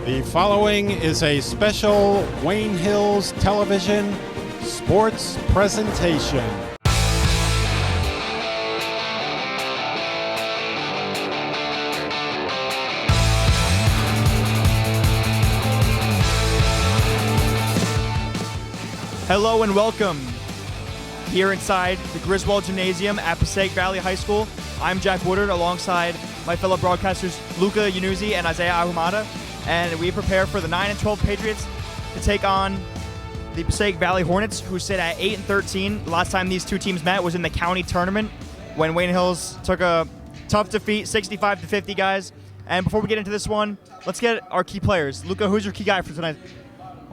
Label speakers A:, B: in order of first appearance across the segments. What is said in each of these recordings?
A: The following is a special Wayne Hills Television sports presentation.
B: Hello and welcome here inside the Griswold Gymnasium at Passaic Valley High School. I'm Jack Woodard alongside my fellow broadcasters Luca, Yannuzzi, and Isaiah Ahumada. And we prepare for the 9-12 Patriots to take on the Passaic Valley Hornets, who sit at 8-13. Last time these two teams met was in the county tournament when Wayne Hills took a tough defeat, 65-50, guys. And before we get into this one, let's get our key players. Luca, who's your key guy for tonight?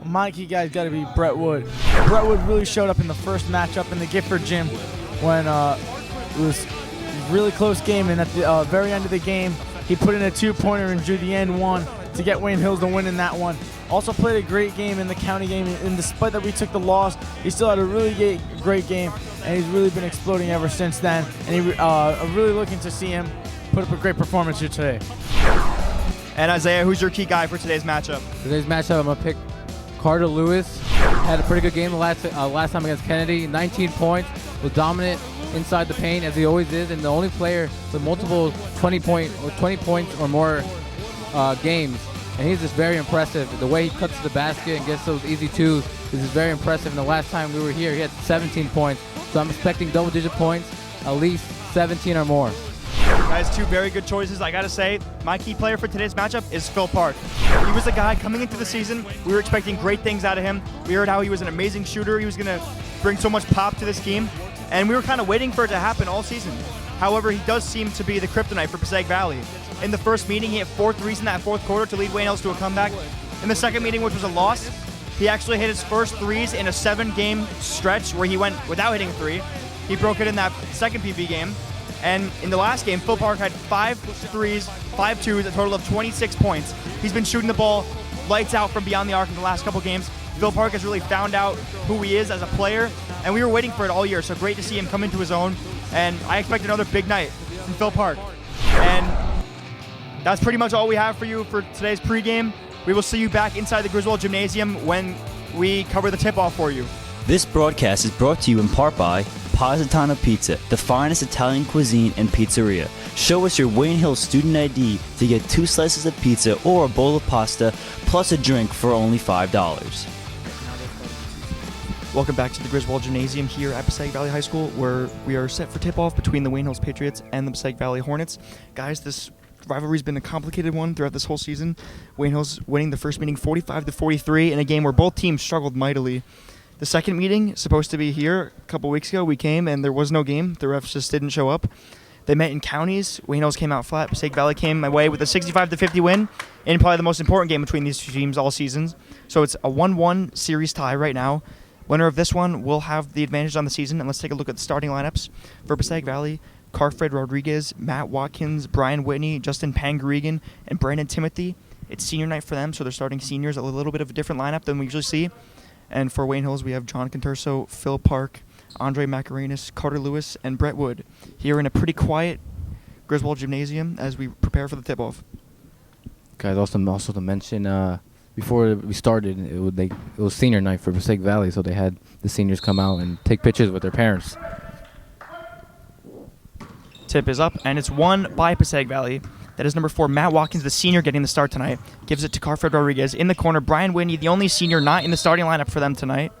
C: My key guy's got to be Brett Wood. Brett Wood really showed up in the first matchup in the Gifford Gym when it was a really close game, and at the very end of the game, he put in a two-pointer and drew the end one to get Wayne Hills to win in that one. Also played a great game in the county game, and despite that we took the loss, he still had a really great game, and he's really been exploding ever since then. And I'm really looking to see him put up a great performance here today.
B: And Isaiah, who's your key guy for today's matchup?
D: Today's matchup, I'm going to pick Carter Lewis. Had a pretty good game the last time against Kennedy. 19 points, was dominant inside the paint as he always is, and the only player with multiple 20 points or more games. And he's just very impressive. The way he cuts to the basket and gets those easy twos is just very impressive. And the last time we were here, he had 17 points. So I'm expecting double-digit points, at least 17 or more.
B: Guys, two very good choices. I got to say, my key player for today's matchup is Phil Park. He was the guy coming into the season. We were expecting great things out of him. We heard how he was an amazing shooter. He was going to bring so much pop to this team. And we were kind of waiting for it to happen all season. However, he does seem to be the kryptonite for Passaic Valley. In the first meeting, he hit 4 threes in that fourth quarter to lead Wayne Hills to a comeback. In the second meeting, which was a loss, he actually hit his first threes in a 7-game stretch where he went without hitting a three. He broke it in that second PV game. And in the last game, Phil Park had 5 threes, 5 twos, a total of 26 points. He's been shooting the ball lights out from beyond the arc in the last couple games. Phil Park has really found out who he is as a player, and we were waiting for it all year, so great to see him come into his own. And I expect another big night from Phil Park. And that's pretty much all we have for you for today's pregame. We will see you back inside the Griswold Gymnasium when we cover the tip-off for you.
E: This broadcast is brought to you in part by Positano Pizza, the finest Italian cuisine and pizzeria. Show us your Wayne Hills student ID to get 2 slices of pizza or a bowl of pasta, plus a drink for only $5.
B: Welcome back to the Griswold Gymnasium here at Passaic Valley High School, where we are set for tip-off between the Wayne Hills Patriots and the Passaic Valley Hornets. Guys, this rivalry's been a complicated one throughout this whole season. Wayne Hills winning the first meeting 45-43 in a game where both teams struggled mightily. The second meeting, supposed to be here a couple weeks ago, we came and there was no game. The refs just didn't show up. They met in counties. Wayne Hills came out flat. Passaic Valley came away with a 65-50 win in probably the most important game between these two teams all seasons. So it's a 1-1 series tie right now. Winner of this one will have the advantage on the season. And let's take a look at the starting lineups for Passaic Valley. Carfred Rodriguez, Matt Watkins, Brian Whitney, Justin Pangarigan, and Brandon Timothy. It's senior night for them, so they're starting seniors, a little bit of a different lineup than we usually see. And for Wayne Hills, we have John Conturso, Phil Park, Andre Macarenas, Carter Lewis, and Brett Wood here in a pretty quiet Griswold Gymnasium as we prepare for the tip-off.
D: Guys, also to mention, before we started, it was senior night for Passaic Valley, so they had the seniors come out and take pictures with their parents.
B: Tip is up, and it's won by Passaic Valley. That is number 4, Matt Watkins, the senior, getting the start tonight. Gives it to Carfred Rodriguez. In the corner, Brian Whitney, the only senior not in the starting lineup for them tonight.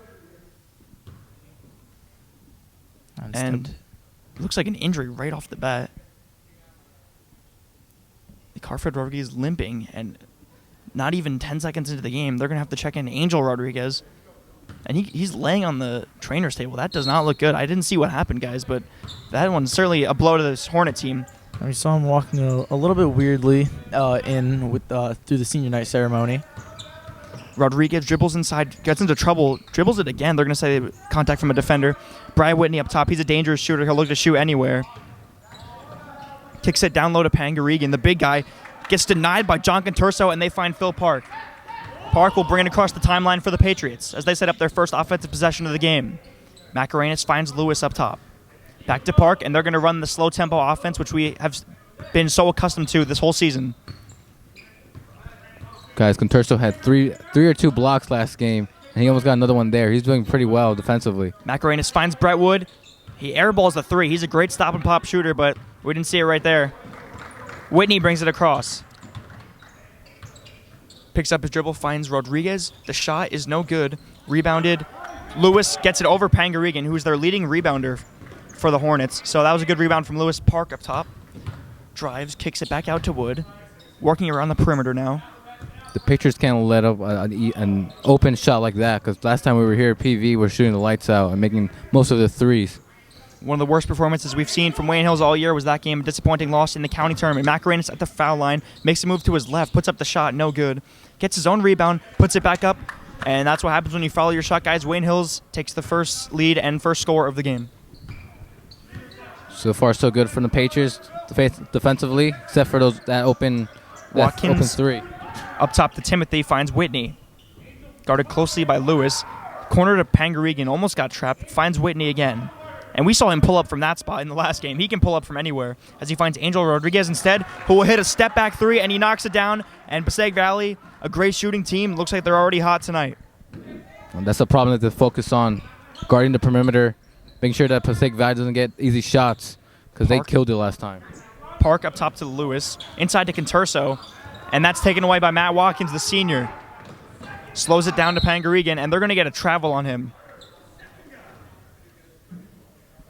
B: And it looks like an injury right off the bat. Carfred Rodriguez limping, and not even 10 seconds into the game, they're going to have to check in Angel Rodriguez. And he's laying on the trainer's table. That does not look good. I didn't see what happened, guys, but that one's certainly a blow to this Hornet team.
C: We saw him walking a little bit weirdly through the senior night ceremony.
B: Rodriguez dribbles inside, gets into trouble, dribbles it again. They're going to say contact from a defender. Brian Whitney up top. He's a dangerous shooter. He'll look to shoot anywhere. Kicks it down low to Pangarigan. The big guy gets denied by John Conturso, and they find Phil Park. Park will bring it across the timeline for the Patriots as they set up their first offensive possession of the game. Macarenas finds Lewis up top. Back to Park, and they're going to run the slow-tempo offense, which we have been so accustomed to this whole season.
D: Guys, Conturso had three or two blocks last game, and he almost got another one there. He's doing pretty well defensively.
B: Macarenas finds Brett Wood. He airballs the three. He's a great stop and pop shooter, but we didn't see it right there. Whitney brings it across. Picks up his dribble, finds Rodriguez. The shot is no good. Rebounded. Lewis gets it over Pangarigan, who's their leading rebounder for the Hornets. So that was a good rebound from Lewis. Park up top. Drives, kicks it back out to Wood. Working around the perimeter now.
D: The Pictures can't let up an open shot like that, because last time we were here, PV was shooting the lights out and making most of the threes.
B: One of the worst performances we've seen from Wayne Hills all year was that game. A disappointing loss in the county tournament. Macarenas at the foul line, makes a move to his left, puts up the shot, no good. Gets his own rebound, puts it back up, and that's what happens when you follow your shot, guys. Wayne Hills takes the first lead and first score of the game.
D: So far, so good from the Patriots defensively, except for that open three.
B: Up top to Timothy, finds Whitney. Guarded closely by Lewis. Corner to Pangarigan, almost got trapped, finds Whitney again. And we saw him pull up from that spot in the last game. He can pull up from anywhere as he finds Angel Rodriguez instead, who will hit a step-back three, and he knocks it down. And Passaic Valley, a great shooting team, looks like they're already hot tonight.
D: And that's the problem that they focus on, guarding the perimeter, making sure that Passaic Valley doesn't get easy shots, because they killed it last time.
B: Park up top to Lewis, inside to Conturso, and that's taken away by Matt Watkins, the senior. Slows it down to Pangarigan, and they're going to get a travel on him.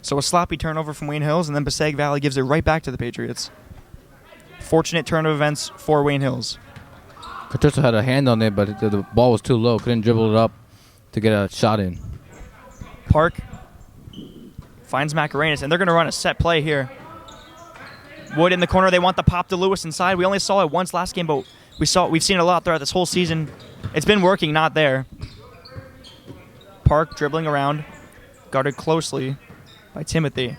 B: So a sloppy turnover from Wayne Hills, and then Passaic Valley gives it right back to the Patriots. Fortunate turn of events for Wayne Hills.
D: Conturso had a hand on it, but the ball was too low. Couldn't dribble it up to get a shot in.
B: Park finds Macarenas, and they're going to run a set play here. Wood in the corner. They want the pop to Lewis inside. We only saw it once last game, but we've seen it a lot throughout this whole season. It's been working, not there. Park dribbling around, guarded closely by Timothy.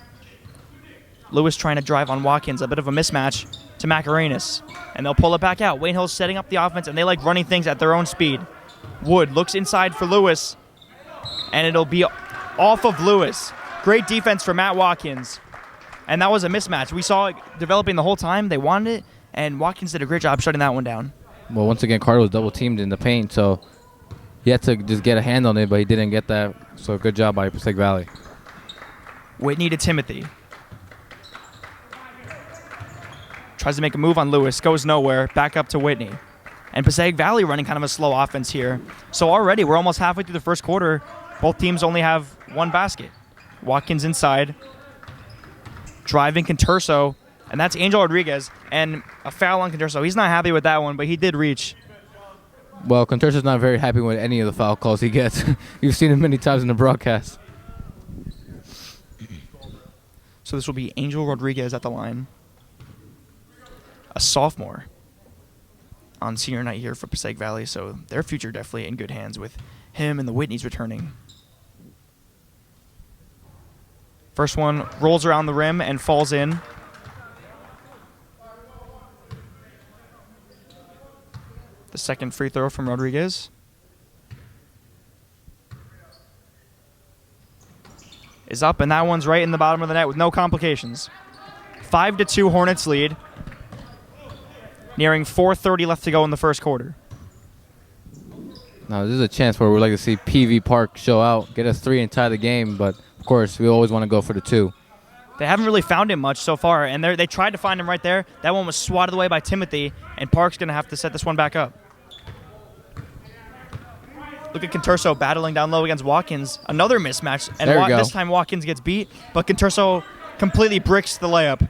B: Lewis trying to drive on Watkins, a bit of a mismatch to Macarenas, and they'll pull it back out. Wayne Hill's setting up the offense, and they like running things at their own speed. Wood looks inside for Lewis, and it'll be off of Lewis. Great defense for Matt Watkins, and that was a mismatch. We saw it developing the whole time. They wanted it, and Watkins did a great job shutting that one down.
D: Well, once again, Carter was double-teamed in the paint, so he had to just get a hand on it, but he didn't get that, so good job by Passaic Valley.
B: Whitney to Timothy. Tries to make a move on Lewis, goes nowhere, back up to Whitney. And Passaic Valley running kind of a slow offense here. So already we're almost halfway through the first quarter. Both teams only have one basket. Watkins inside. Driving Conturso. And that's Angel Rodriguez. And a foul on Conturso. He's not happy with that one, but he did reach.
D: Well, Conturso's not very happy with any of the foul calls he gets. You've seen him many times in the broadcast.
B: So this will be Angel Rodriguez at the line. A sophomore on senior night here for Passaic Valley, so their future definitely in good hands with him and the Whitneys returning. First one rolls around the rim and falls in. The second free throw from Rodriguez. Is up, and that one's right in the bottom of the net with no complications. 5-2 Hornets lead. Nearing 4:30 left to go in the first quarter.
D: Now, this is a chance where we'd like to see PV Park show out, get us 3 and tie the game, but of course, we always want to go for the 2.
B: They haven't really found him much so far, and they tried to find him right there. That one was swatted away by Timothy, and Park's going to have to set this one back up. Look at Conturso battling down low against Watkins. Another mismatch, and this time Watkins gets beat, but Conturso completely bricks the layup.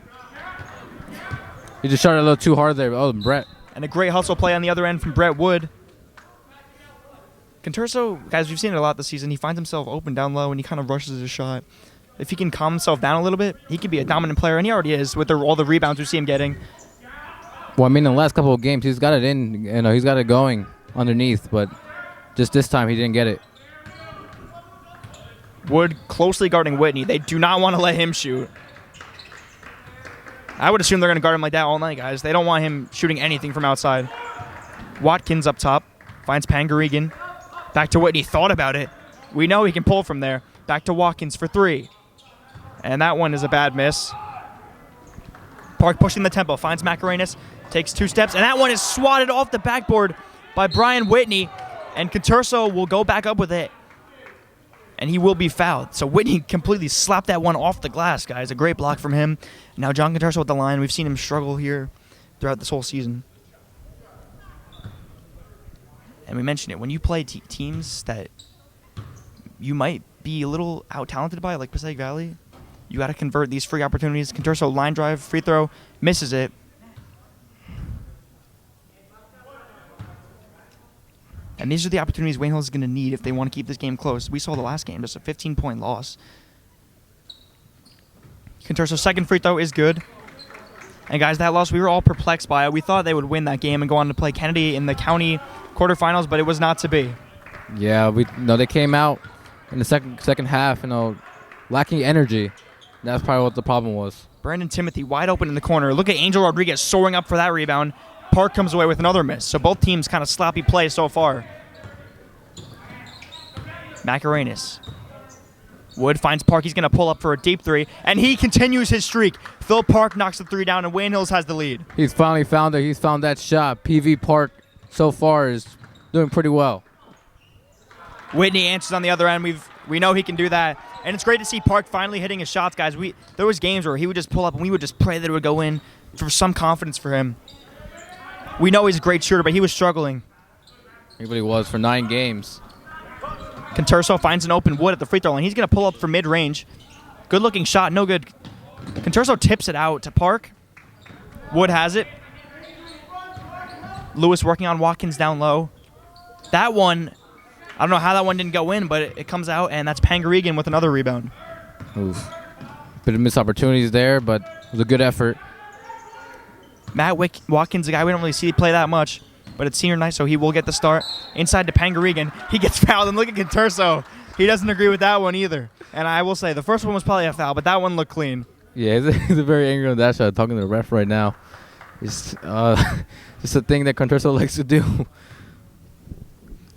D: He just shot it a little too hard there. Oh, Brett.
B: And a great hustle play on the other end from Brett Wood. Conturso, guys, we've seen it a lot this season. He finds himself open down low, and he kind of rushes his shot. If he can calm himself down a little bit, he could be a dominant player, and he already is with all the rebounds we see him getting.
D: Well, I mean, in the last couple of games, he's got it in. You know, he's got it going underneath, but just this time he didn't get it.
B: Wood closely guarding Whitney. They do not want to let him shoot. I would assume they're going to guard him like that all night, guys. They don't want him shooting anything from outside. Watkins up top. Finds Pangarigan. Back to Whitney. Thought about it. We know he can pull from there. Back to Watkins for 3. And that one is a bad miss. Park pushing the tempo. Finds Macarenas. Takes 2 steps. And that one is swatted off the backboard by Brian Whitney, and Conturso will go back up with it. And he will be fouled. So Whitney completely slapped that one off the glass, guys. A great block from him. Now John Conturso with the line. We've seen him struggle here throughout this whole season. And we mentioned it. When you play teams that you might be a little out-talented by, like Passaic Valley, you got to convert these free opportunities. Conturso line drive, free throw, misses it. And these are the opportunities Wayne Hills is going to need if they want to keep this game close. We saw the last game, just a 15-point loss. Conturso's second free throw is good. And guys, that loss, we were all perplexed by it. We thought they would win that game and go on to play Kennedy in the county quarterfinals, but it was not to be.
D: Yeah, they came out in the second half, lacking energy. That's probably what the problem was.
B: Brandon Timothy wide open in the corner. Look at Angel Rodriguez soaring up for that rebound. Park comes away with another miss. So both teams kind of sloppy play so far. Macarenas. Wood finds Park. He's going to pull up for a deep three, and he continues his streak. Phil Park knocks the three down, and Wayne Hills has the lead.
D: He's finally found it. He's found that shot. PV Park so far is doing pretty well.
B: Whitney answers on the other end. We know he can do that. And it's great to see Park finally hitting his shots, guys. There was games where he would just pull up and we would just pray that it would go in for some confidence for him. We know he's a great shooter, but he was struggling.
D: Everybody was for 9 games.
B: Conturso finds an open Wood at the free throw line. He's going to pull up for mid-range. Good-looking shot, no good. Conturso tips it out to Park. Wood has it. Lewis working on Watkins down low. That one, I don't know how that one didn't go in, but it comes out, and that's Pangarigan with another rebound.
D: Oof. Bit of missed opportunities there, but it was a good effort.
B: Matt Watkins, a guy we don't really see play that much, but it's senior night, so he will get the start. Inside to Pangarigan. He gets fouled, and look at Conturso. He doesn't agree with that one either. And I will say, the first one was probably a foul, but that one looked clean.
D: Yeah, he's very angry on that shot, talking to the ref right now. It's just a thing that Conturso likes to do.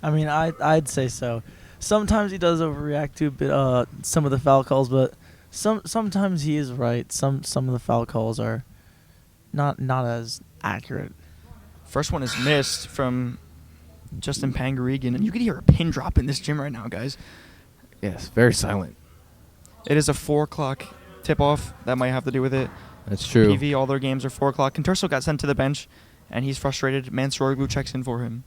C: I mean, I'd say so. Sometimes he does overreact to some of the foul calls, but sometimes he is right. Some of the foul calls are not as accurate.
B: First one is missed from Justin Pangarigan, and you can hear a pin drop in this gym right now, guys.
D: Yes, very silent.
B: It is a 4 o'clock tip-off. That might have to do with it.
D: That's true.
B: PV, all their games are 4 o'clock. Conturso got sent to the bench, and he's frustrated. Mansoroglu checks in for him.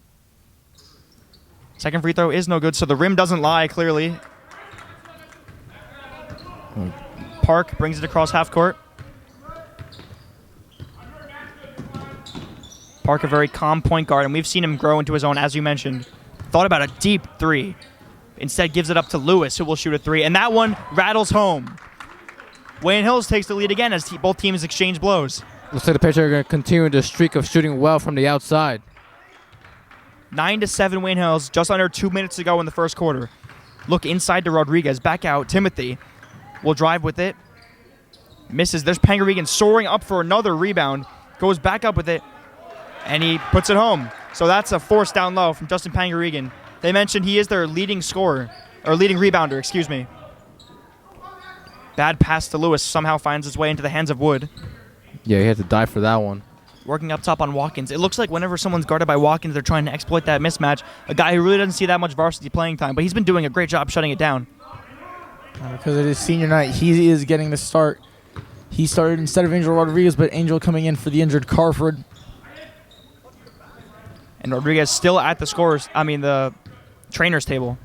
B: Second free throw is no good, so the rim doesn't lie, clearly. Park brings it across half court. Park, a very calm point guard, and we've seen him grow into his own, as you mentioned. Thought about a deep three. Instead gives it up to Lewis, who will shoot a three, and that one rattles home. Wayne Hills takes the lead again as both teams exchange blows.
D: Looks like the Patriots are going to continue the streak of shooting well from the outside.
B: 9-7 Wayne Hills, just under 2 minutes to go in the first quarter. Look inside to Rodriguez, back out. Timothy will drive with it. Misses. There's Pangarigan soaring up for another rebound. Goes back up with it, and he puts it home. So that's a force down low from Justin Pangarigan. They mentioned he is their leading scorer, or leading rebounder, excuse me. Bad pass to Lewis somehow finds its way into the hands of Wood.
D: Yeah, he had to dive for that one.
B: Working up top on Watkins. It looks like whenever someone's guarded by Watkins, they're trying to exploit that mismatch. A guy who really doesn't see that much varsity playing time, but he's been doing a great job shutting it down.
C: Because it is senior night, he is getting the start. He started instead of Angel Rodriguez, but Angel coming in for the injured Carford.
B: And Rodriguez still at the trainer's table.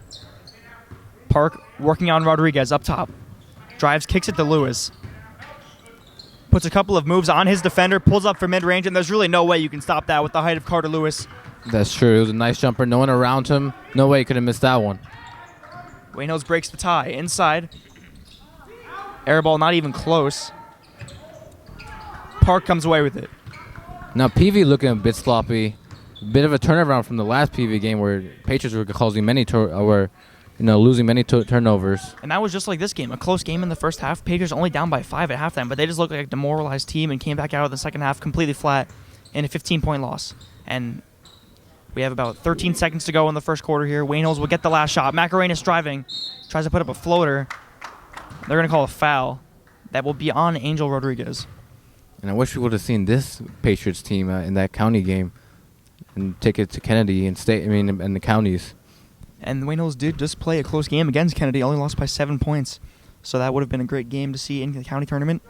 B: Park working on Rodriguez up top. Drives, kicks it to Lewis. Puts a couple of moves on his defender, pulls up for mid-range, and there's really no way you can stop that with the height of Carter Lewis.
D: That's true. It was a nice jumper. No one around him. No way he could have missed that one.
B: Wayne Hills breaks the tie. Inside. Air ball not even close. Park comes away with it.
D: Now PV looking a bit sloppy. A bit of a turnaround from the last PV game where Patriots were causing losing many turnovers.
B: And that was just like this game, a close game in the first half. Patriots only down by 5 at halftime, but they just looked like a demoralized team and came back out of the second half completely flat in a 15-point loss. And we have about 13 seconds to go in the first quarter here. Wayne Hills will get the last shot. Macarenas driving, tries to put up a floater. They're going to call a foul. That will be on Angel Rodriguez.
D: And I wish we would have seen this Patriots team in that county game. and take it to Kennedy and state. I mean, and the counties.
B: And Wayne Hills did just play a close game against Kennedy, only lost by 7 points. So that would have been a great game to see in the county tournament.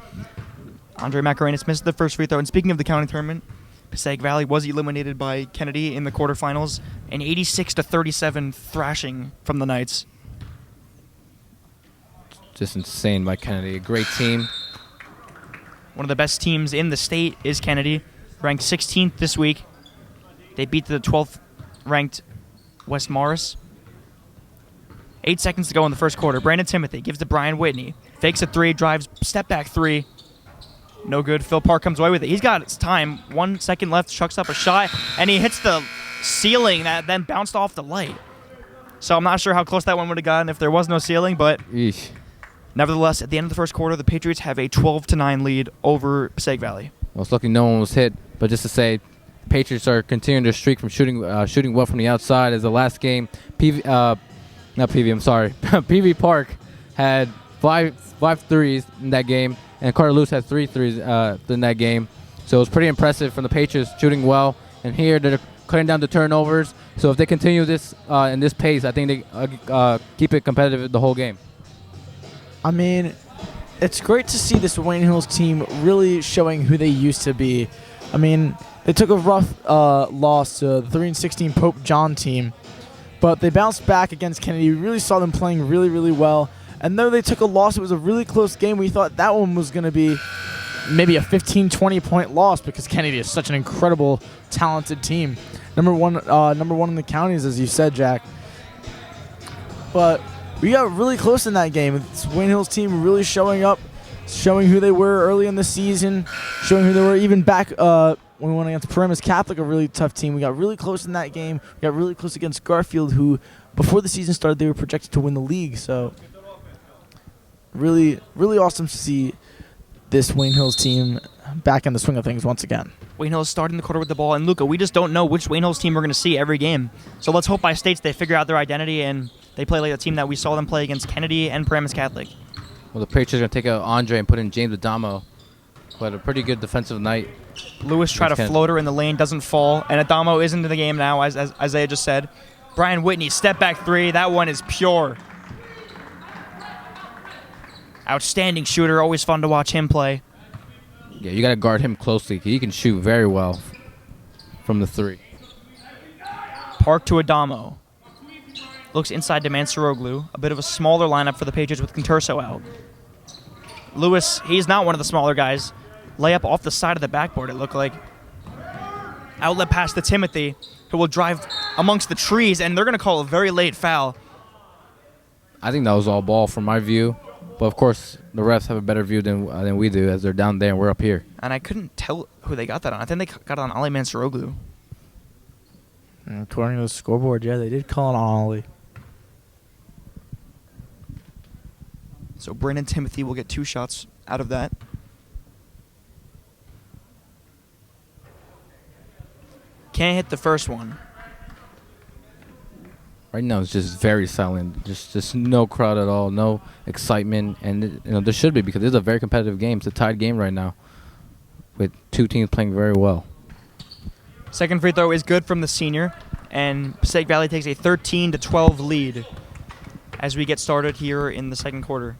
B: Andre Macarenas missed the first free throw. And speaking of the county tournament, Passaic Valley was eliminated by Kennedy in the quarterfinals, an 86-37 thrashing from the Knights.
D: Just insane by Kennedy. A great team.
B: One of the best teams in the state is Kennedy, ranked 16th this week. They beat the 12th ranked West Morris. 8 seconds to go in the first quarter. Brandon Timothy gives to Brian Whitney. Fakes a three, drives, step back three. No good. Phil Park comes away with it. He's got his time. 1 second left, chucks up a shot, and he hits the ceiling that then bounced off the light. So I'm not sure how close that one would have gotten if there was no ceiling, but
D: Eesh.
B: nevertheless, at the end of the first quarter, the Patriots have a 12-9 lead over Passaic Valley.
D: Well, it's lucky no one was hit, but just to say, Patriots are continuing their streak from shooting well from the outside. As the last game, PV Park had five threes in that game, and Carter Lewis had 3 threes in that game. So it was pretty impressive from the Patriots shooting well. And here they're cutting down the turnovers. So if they continue this in this pace, I think they keep it competitive the whole game.
C: I mean, it's great to see this Wayne Hills team really showing who they used to be. I mean, they took a rough loss to the 3-16 Pope John team, but they bounced back against Kennedy. We really saw them playing really, really well. And though they took a loss, it was a really close game. We thought that one was going to be maybe a 15, 20-point loss because Kennedy is such an incredible, talented team. Number one in the counties, as you said, Jack. But we got really close in that game. It's Wayne Hills team really showing up, showing who they were early in the season, showing who they were even back when we went against Paramus Catholic, a really tough team. We got really close in that game. We got really close against Garfield, who, before the season started, they were projected to win the league. So really, really awesome to see this Wayne Hills team back in the swing of things once again.
B: Wayne Hills starting the quarter with the ball, and Luca, we just don't know which Wayne Hills team we're going to see every game. So let's hope by states they figure out their identity and they play like the team that we saw them play against Kennedy and Paramus Catholic.
D: Well, the Patriots are going to take out Andre and put in James Adamo, who had a pretty good defensive night.
B: Lewis tried a floater in the lane, doesn't fall, and Adamo is into the game now, as Isaiah just said. Brian Whitney, step back three. That one is pure. Outstanding shooter. Always fun to watch him play.
D: Yeah, you got to guard him closely. He can shoot very well from the three.
B: Park to Adamo. Looks inside to Mansuroglu. A bit of a smaller lineup for the Patriots with Conturso out. Lewis, he's not one of the smaller guys. Layup off the side of the backboard, it looked like. Outlet pass to Timothy, who will drive amongst the trees, and they're going to call a very late foul.
D: I think that was all ball from my view. But, of course, the refs have a better view than we do, as they're down there and we're up here.
B: And I couldn't tell who they got that on. I think they got it on Ali Mansuroglu.
C: According to the scoreboard, yeah, they did call it on Ollie.
B: So Brandon Timothy will get 2 shots out of that. Can't hit the first one.
D: Right now it's just very silent. Just no crowd at all, no excitement, and there should be because this is a very competitive game. It's a tied game right now, with 2 teams playing very well.
B: Second free throw is good from the senior, and Passaic Valley takes a 13-12 lead as we get started here in the second quarter.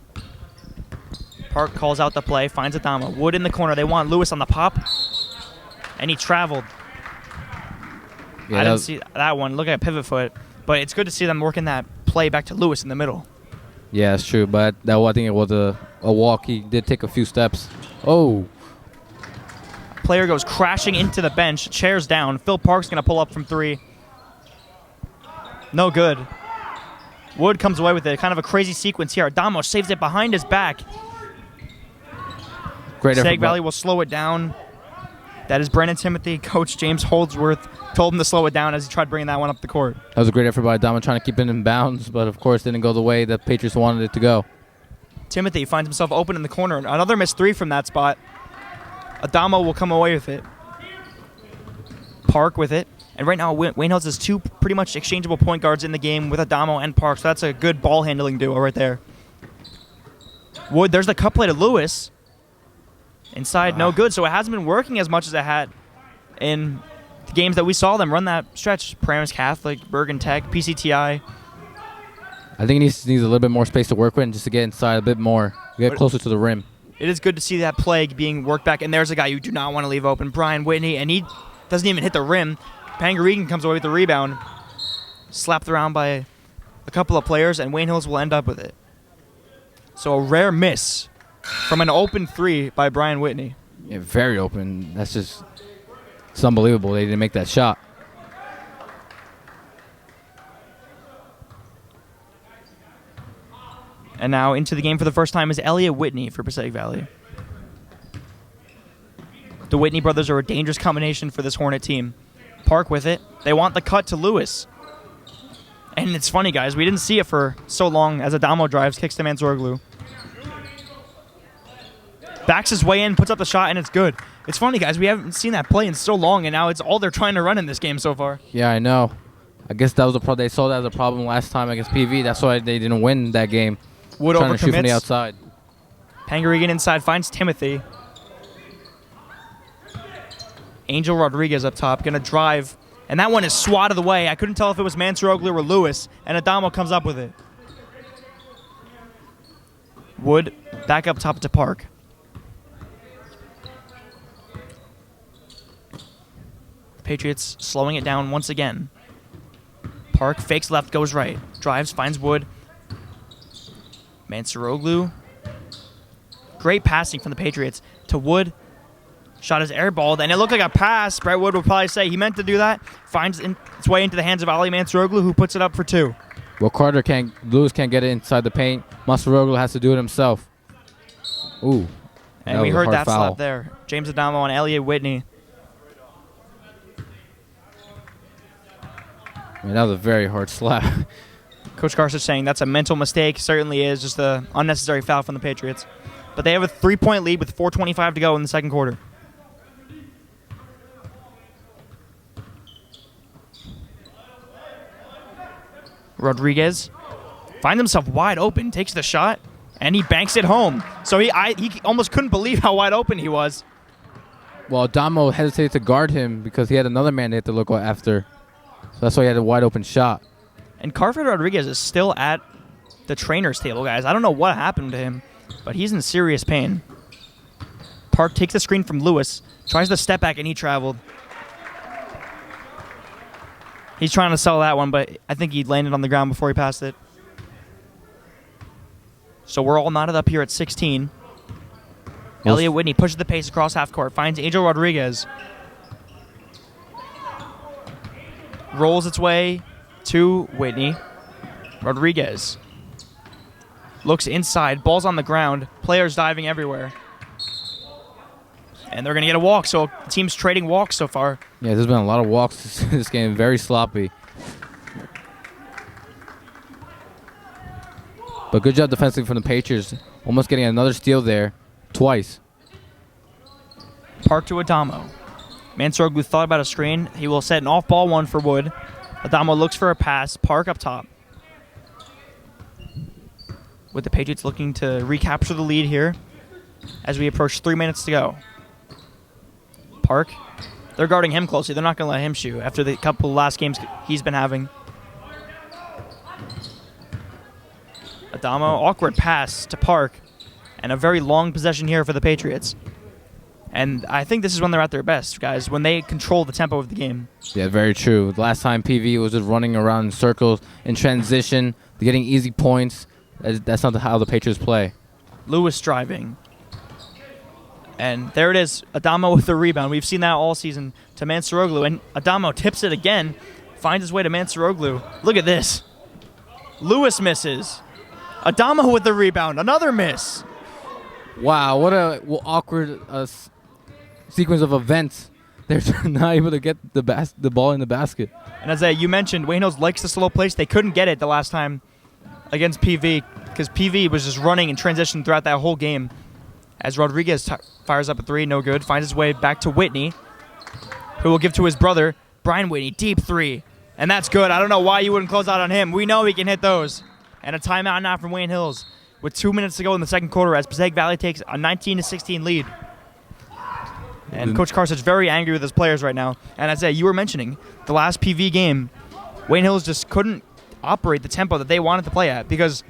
B: Park calls out the play, finds Adama. Wood in the corner. They want Lewis on the pop, and he traveled.
D: Yeah,
B: I didn't see that one. Look at pivot foot. But it's good to see them working that play back to Lewis in the middle.
D: Yeah, that's true. But I think it was a walk. He did take a few steps. Oh.
B: Player goes crashing into the bench. Chairs down. Phil Park's going to pull up from 3. No good. Wood comes away with it. Kind of a crazy sequence here. Adamo saves it behind his back.
D: Great effort.
B: Passaic Valley will slow it down. That is Brandon Timothy. Coach James Holdsworth told him to slow it down as he tried bringing that one up the court.
D: That was a great effort by Adamo trying to keep it in bounds, but of course didn't go the way the Patriots wanted it to go.
B: Timothy finds himself open in the corner. Another missed 3 from that spot. Adamo will come away with it. Park with it. And right now, Wayne Hills has 2 pretty much exchangeable point guards in the game with Adamo and Park, so that's a good ball handling duo right there. Wood, there's the cut play to Lewis. Inside, no good. So it hasn't been working as much as it had in the games that we saw them run that stretch. Paramus Catholic, Bergen Tech, PCTI.
D: I think he needs a little bit more space to work with, and just to get inside a bit more, get closer to the rim.
B: It is good to see that play being worked back, and there's a guy you do not want to leave open, Brian Whitney, and he doesn't even hit the rim. Pangarigan comes away with the rebound, slapped around by a couple of players, and Wayne Hills will end up with it. So a rare miss from an open three by Brian Whitney.
D: Yeah, very open. It's unbelievable they didn't make that shot.
B: And now into the game for the first time is Elliot Whitney for Passaic Valley. The Whitney brothers are a dangerous combination for this Hornet team. Park with it. They want the cut to Lewis. And it's funny, guys. We didn't see it for so long as Adamo drives, kicks to Mansoroglu. Backs his way in, puts up the shot, and it's good. It's funny, guys. We haven't seen that play in so long, and now it's all they're trying to run in this game so far.
D: Yeah, I know. I guess that was they saw that as a problem last time against PV. That's why they didn't win that game.
B: Wood
D: trying to shoot from the
B: overcommits.
D: outside.
B: Pangarigan inside finds Timothy. Angel Rodriguez up top, going to drive. And that one is swatted away. I couldn't tell if it was Mansoroglu or Lewis. And Adamo comes up with it. Wood back up top to Park. The Patriots slowing it down once again. Park fakes left, goes right. Drives, finds Wood. Mansoroglu. Great passing from the Patriots to Wood. Shot is airballed, and it looked like a pass. Brett Wood would probably say he meant to do that. Finds its way into the hands of Ali Mansoroglu, who puts it up for two.
D: Well, Lewis can't get it inside the paint. Mansoroglu has to do it himself. Ooh.
B: And we heard that
D: foul.
B: slap there. James Adamo on Elliot Whitney.
D: I mean, that was a very hard slap.
B: Coach Garza saying that's a mental mistake. Certainly is. Just an unnecessary foul from the Patriots. But they have a 3-point lead with 4:25 to go in the second quarter. Rodriguez finds himself wide open, takes the shot, and he banks it home. So he almost couldn't believe how wide open he was.
D: Well, Adamo hesitated to guard him because he had another man they had to look after. So that's why he had a wide open shot.
B: And Carford Rodriguez is still at the trainer's table, guys. I don't know what happened to him, but he's in serious pain. Park takes the screen from Lewis, tries to step back, and he traveled. He's trying to sell that one, but I think he landed on the ground before he passed it. So we're all knotted up here at 16. Elliot Whitney pushes the pace across half court, finds Angel Rodriguez. Rolls its way to Whitney. Rodriguez looks inside, ball's on the ground, players diving everywhere. And they're going to get a walk, so the team's trading walks so far.
D: Yeah, there's been a lot of walks this game, very sloppy. But good job defensively from the Patriots, almost getting another steal there, twice.
B: Park to Adamo. Mansoroglu thought about a screen. He will set an off-ball one for Wood. Adamo looks for a pass. Park up top. With the Patriots looking to recapture the lead here as we approach 3 minutes to go. Park, they're guarding him closely. They're not going to let him shoot after the couple last games he's been having. Adamo, awkward pass to Park, and a very long possession here for the Patriots. And I think this is when they're at their best, guys, when they control the tempo of the game.
D: Yeah, very true. Last time PV was just running around in circles in transition, getting easy points. That's not how the Patriots play.
B: Lewis driving. And there it is, Adamo with the rebound. We've seen that all season to Mansoroglu. And Adamo tips it again, finds his way to Mansoroglu. Look at this. Lewis misses. Adamo with the rebound. Another miss.
D: Wow, what a awkward sequence of events. They're not able to get the ball in the basket.
B: And as you mentioned, Wayne Hills likes the slow place. They couldn't get it the last time against PV because PV was just running in transition throughout that whole game. As Rodriguez fires up a three, no good. Finds his way back to Whitney, who will give to his brother, Brian Whitney. Deep three. And that's good. I don't know why you wouldn't close out on him. We know he can hit those. And a timeout now from Wayne Hills with 2 minutes to go in the second quarter as Passaic Valley takes a 19-16 lead. And Coach Karsich very angry with his players right now. And as you were mentioning, the last PV game, Wayne Hills just couldn't operate the tempo that they wanted to play at because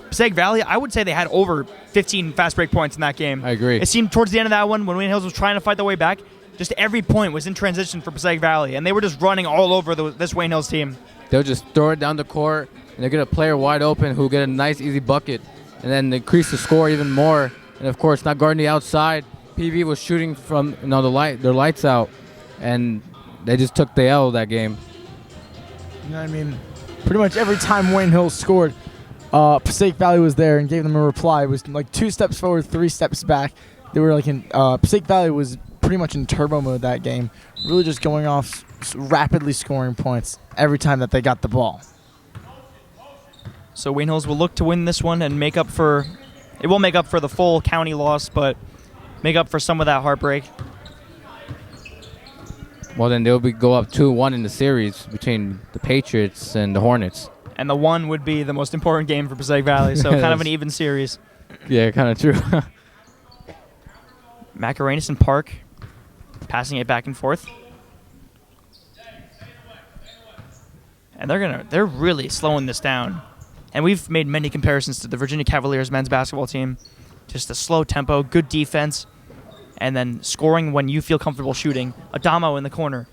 B: Passaic Valley, I would say they had over 15 fast break points in that game.
D: I agree.
B: It seemed towards the end of that one when Wayne Hills was trying to fight their way back, just every point was in transition for Passaic Valley, and they were just running all over this Wayne Hills team.
D: They'll just throw it down the court, and they'll get a player wide open who'll get a nice, easy bucket, and then increase the score even more. And, of course, not guarding the outside. PV was shooting from their lights out, and they just took the L that game.
C: You know what I mean? Pretty much every time Wayne Hills scored, Passaic Valley was there and gave them a reply. It was like 2 steps forward, 3 steps back. They were like in Passaic Valley was pretty much in turbo mode that game, really just going off, rapidly scoring points every time that they got the ball.
B: So Wayne Hills will look to win this one and make up for, it won't make up for the full county loss, but make up for some of that heartbreak.
D: Well, then they'll go up 2-1 in the series between the Patriots and the Hornets.
B: And the one would be the most important game for Passaic Valley, so kind of an even series.
D: Yeah, kind of true.
B: Macarenas and Park passing it back and forth. And they're really slowing this down. And we've made many comparisons to the Virginia Cavaliers men's basketball team. Just a slow tempo, good defense, and then scoring when you feel comfortable shooting. Adamo in the corner.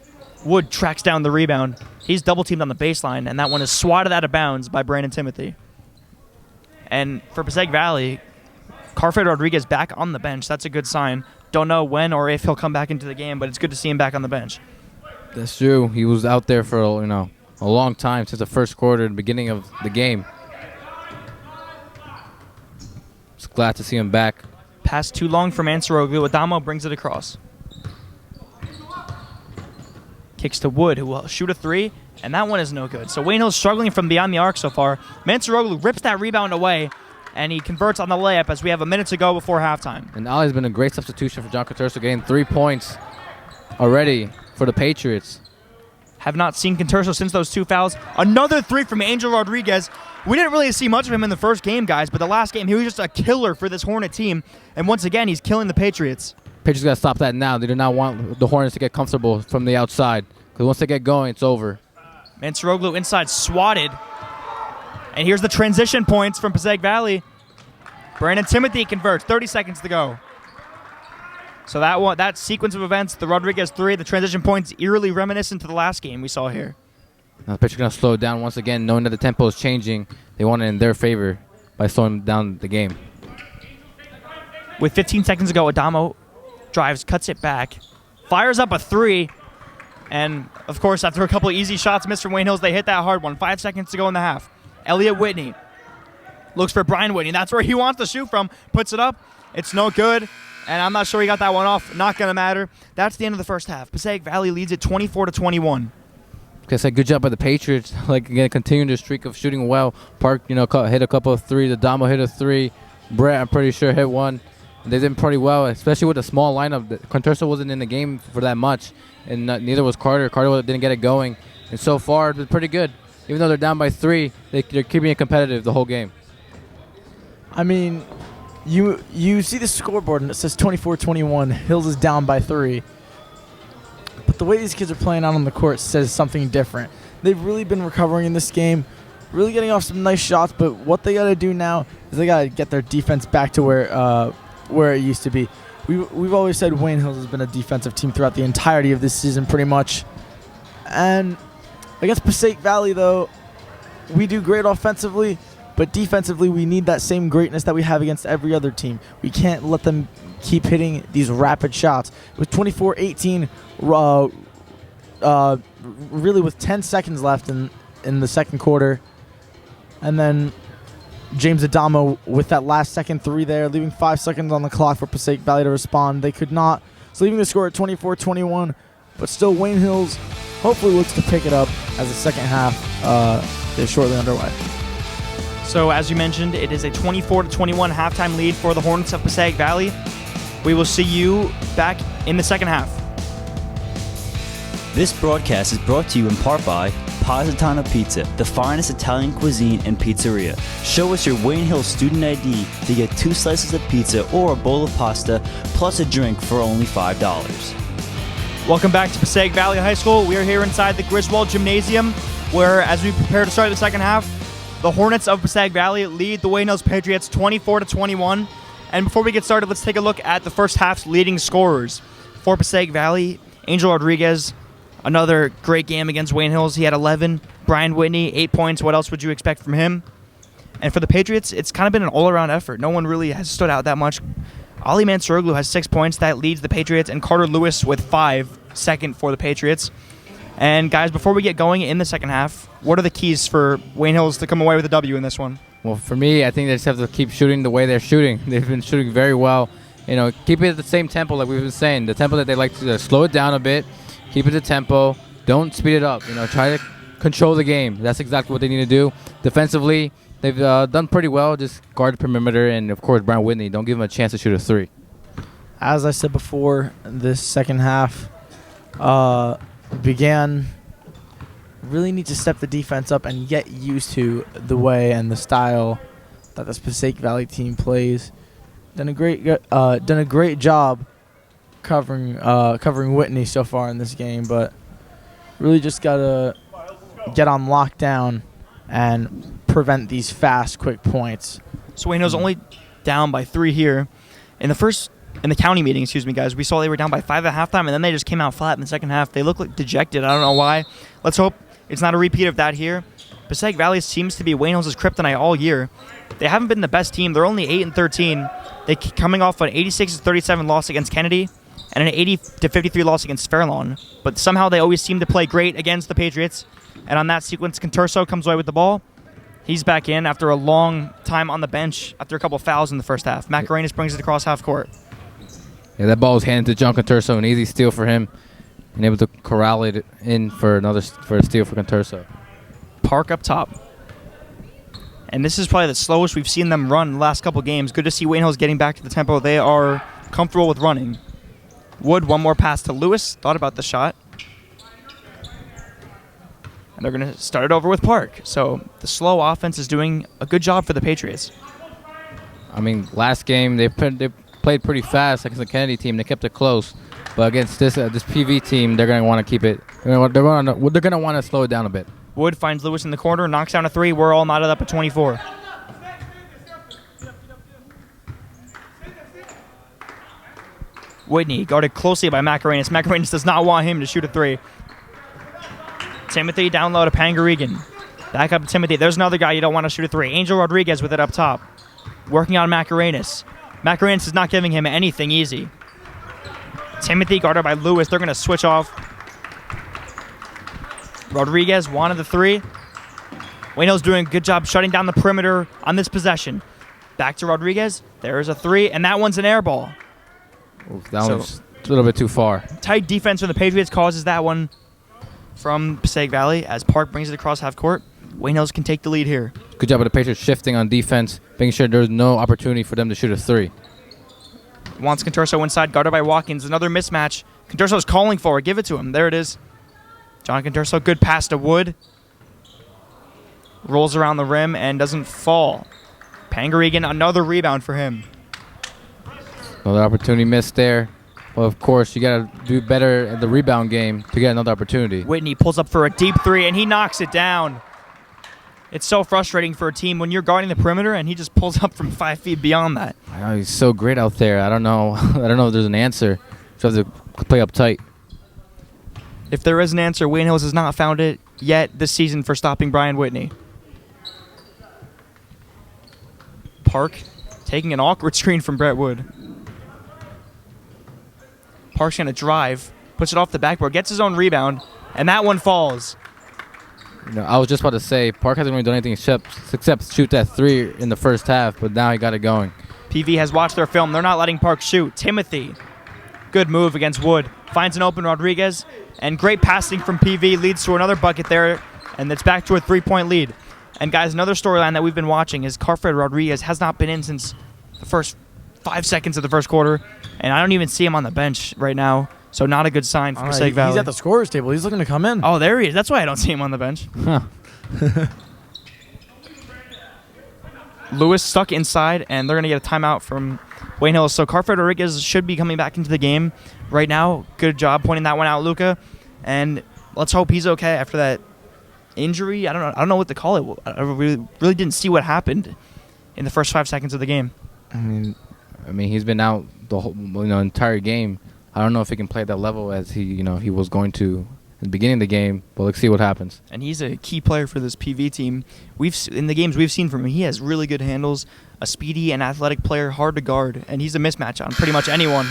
B: Wood tracks down the rebound. He's double-teamed on the baseline, and that one is swatted out of bounds by Brandon Timothy. And for Passaic Valley, Carfred Rodriguez back on the bench. That's a good sign. Don't know when or if he'll come back into the game, but it's good to see him back on the bench.
D: That's true. He was out there for a long time, since the first quarter, the beginning of the game. Just glad to see him back.
B: Pass too long for Mansoroglu. Adamo brings it across. Kicks to Wood, who will shoot a 3, and that one is no good. So Wayne Hill's struggling from beyond the arc so far. Mansoroglu rips that rebound away, and he converts on the layup as we have a minute to go before halftime.
D: And Ali's been a great substitution for John Conturso, getting 3 points already for the Patriots.
B: Have not seen Conturso since those 2 fouls. Another 3 from Angel Rodriguez. We didn't really see much of him in the first game, guys, but the last game, he was just a killer for this Hornet team. And once again, he's killing the Patriots.
D: Patriots got to stop that now. They do not want the Hornets to get comfortable from the outside, because once they get going, it's over.
B: Mansoroglu inside, swatted. And here's the transition points from Passaic Valley. Brandon Timothy converts, 30 seconds to go. So that sequence of events, the Rodriguez 3, the transition points, eerily reminiscent to the last game we saw here.
D: Now the Patriots are going to slow it down once again, knowing that the tempo is changing. They want it in their favor by slowing down the game.
B: With 15 seconds to go, Adamo drives, cuts it back, fires up a 3, and, of course, after a couple of easy shots missed from Wayne Hills, they hit that hard one. 5 seconds to go in the half. Elliot Whitney looks for Brian Whitney. That's where he wants to shoot from. Puts it up. It's no good, and I'm not sure he got that one off. Not going to matter. That's the end of the first half. Passaic Valley leads it 24-21.
D: Like I said, good job by the Patriots. Again, continuing the streak of shooting well. Park, hit a couple of 3s. Adamo hit a 3. Brett, I'm pretty sure, hit 1. They did pretty well, especially with a small lineup. Conturso wasn't in the game for that much, and neither was Carter. Carter didn't get it going. And so far, it's been pretty good. Even though they're down by 3, they're keeping it competitive the whole game.
C: I mean, you see the scoreboard, and it says 24-21. Hills is down by 3. But the way these kids are playing out on the court says something different. They've really been recovering in this game, really getting off some nice shots, but what they got to do now is they got to get their defense back to where it used to be. We've always said Wayne Hills has been a defensive team throughout the entirety of this season pretty much. And against Passaic Valley, though, we do great offensively, but defensively we need that same greatness that we have against every other team. We can't let them keep hitting these rapid shots. With 24-18, really with 10 seconds left in the second quarter, and then James Adamo with that last second 3 there, leaving 5 seconds on the clock for Passaic Valley to respond. They could not, so leaving the score at 24-21, but still Wayne Hills hopefully looks to pick it up as the second half is shortly underway.
B: So as you mentioned, it is a 24-21 halftime lead for the Hornets of Passaic Valley. We will see you back in the second half.
E: This broadcast is brought to you in part by Positano Pizza, the finest Italian cuisine and pizzeria. Show us your Wayne Hill student ID to get 2 slices of pizza or a bowl of pasta plus a drink for only $5.
B: Welcome back to Passaic Valley High School. We are here inside the Griswold Gymnasium, where as we prepare to start the second half, the Hornets of Passaic Valley lead the Wayne Hills Patriots 24-21. And before we get started, let's take a look at the first half's leading scorers. For Passaic Valley, Angel Rodriguez, another great game against Wayne Hills. He had 11. Brian Whitney, 8 points. What else would you expect from him? And for the Patriots, it's kind of been an all-around effort. No one really has stood out that much. Ali Mansuroglu has 6 points. That leads the Patriots. And Carter Lewis with 5, second for the Patriots. And guys, before we get going in the second half, what are the keys for Wayne Hills to come away with a W in this one?
D: Well, for me, I think they just have to keep shooting the way they're shooting. They've been shooting very well. You know, keep it at the same tempo like we've been saying. The tempo that they like to slow it down a bit. Keep it the tempo. Don't speed it up. You know, try to control the game. That's exactly what they need to do. Defensively, they've done pretty well. Just guard the perimeter, and of course, Brian Whitney. Don't give him a chance to shoot a 3.
C: As I said before, this second half began. Really need to step the defense up and get used to the way and the style that this Passaic Valley team plays. Done a great job covering Whitney so far in this game, but really just gotta get on lockdown and prevent these fast, quick points.
B: So Wayne Hills only down by 3 here. In the county meeting, guys, we saw they were down by 5 at halftime, and then they just came out flat in the second half. They look like dejected. I don't know why. Let's hope it's not a repeat of that here. Passaic Valley seems to be Wayne Hills' kryptonite all year. They haven't been the best team. They're only 8-13. They coming off an 86-37 loss against Kennedy and an 80-53 loss against Fairlawn. But somehow they always seem to play great against the Patriots. And on that sequence, Conturso comes away with the ball. He's back in after a long time on the bench after a couple fouls in the first half. Macarenas brings it across half court.
D: Yeah, that ball was handed to John Conturso, an easy steal for him, and able to corral it in for a steal for Conturso.
B: Park up top. And this is probably the slowest we've seen them run the last couple games. Good to see Wayne Hills getting back to the tempo they are comfortable with running. Wood, one more pass to Lewis. Thought about the shot. And they're going to start it over with Park. So the slow offense is doing a good job for the Patriots.
D: I mean, last game they played pretty fast against the Kennedy team. They kept it close. But against this PV team, they're going to want to keep it. They're going to want to slow it down a bit.
B: Wood finds Lewis in the corner, knocks down a 3. We're all knotted up at 24. Whitney guarded closely by Macarenas. Macarenas does not want him to shoot a 3. Timothy down low to Pangarigan. Back up to Timothy. There's another guy you don't want to shoot a 3. Angel Rodriguez with it up top. Working on Macarenas. Macarenas is not giving him anything easy. Timothy guarded by Lewis. They're going to switch off. Rodriguez wanted the 3. Wayne Hills doing a good job shutting down the perimeter on this possession. Back to Rodriguez. There's a 3, and that one's an air ball.
D: Oof, that one's a little bit too far.
B: Tight defense from the Patriots causes that one from Passaic Valley as Park brings it across half court. Wayne Hills can take the lead here.
D: Good job of the Patriots shifting on defense, making sure there's no opportunity for them to shoot a 3.
B: Wants Conturso inside, guarded by Watkins. Another mismatch. Conturso's calling for it. Give it to him. There it is. John Conturso, good pass to Wood. Rolls around the rim and doesn't fall. Pangarigan, another rebound for him.
D: Another opportunity missed there. Well, of course, you got to do better at the rebound game to get another opportunity.
B: Whitney pulls up for a deep 3, and he knocks it down. It's so frustrating for a team when you're guarding the perimeter, and he just pulls up from 5 feet beyond that.
D: I know, he's so great out there. I don't know. I don't know if there's an answer. Just have to play up tight.
B: If there is an answer, Wayne Hills has not found it yet this season for stopping Brian Whitney. Park taking an awkward screen from Brett Wood. Park's going to drive, puts it off the backboard, gets his own rebound, and that one falls.
D: You know, I was just about to say, Park hasn't really done anything except shoot that 3 in the first half, but now he got it going.
B: PV has watched their film. They're not letting Park shoot. Timothy, good move against Wood. Finds an open Rodriguez, and great passing from PV leads to another bucket there, and it's back to a 3-point lead. And guys, another storyline that we've been watching is Carfred Rodriguez has not been in since the first 5 seconds of the first quarter, and I don't even see him on the bench right now, so not a good sign for Passaic Valley.
C: He's at the scorer's table. He's looking to come in.
B: Oh, there he is. That's why I don't see him on the bench.
D: Huh.
B: Lewis stuck inside, and they're going to get a timeout from Wayne Hills. So Carfred Rodriguez should be coming back into the game right now. Good job pointing that one out, Luca. And let's hope he's okay after that injury. I don't know what to call it. I really didn't see what happened in the first 5 seconds of the game.
D: I mean, he's been out the whole entire game. I don't know if he can play at that level as he was going to in the beginning of the game, but let's see what happens.
B: And he's a key player for this PV team. In the games we've seen from him, he has really good handles, a speedy and athletic player, hard to guard, and he's a mismatch on pretty much anyone.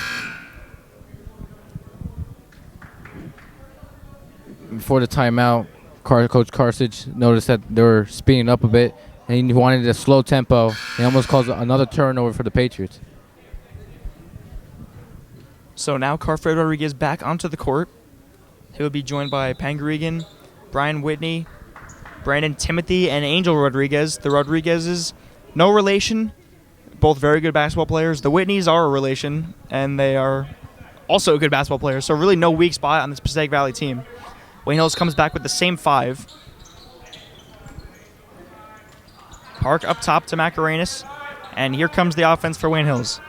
D: Before the timeout, Coach Karsich noticed that they were speeding up a bit, and he wanted a slow tempo. He almost caused another turnover for the Patriots.
B: So now Carfred Rodriguez back onto the court. He'll be joined by Pangarigan, Brian Whitney, Brandon Timothy, and Angel Rodriguez. The Rodriguezes, no relation, both very good basketball players. The Whitneys are a relation, and they are also good basketball players. So really no weak spot on this Passaic Valley team. Wayne Hills comes back with the same 5. Park up top to Macarenas, and here comes the offense for Wayne Hills.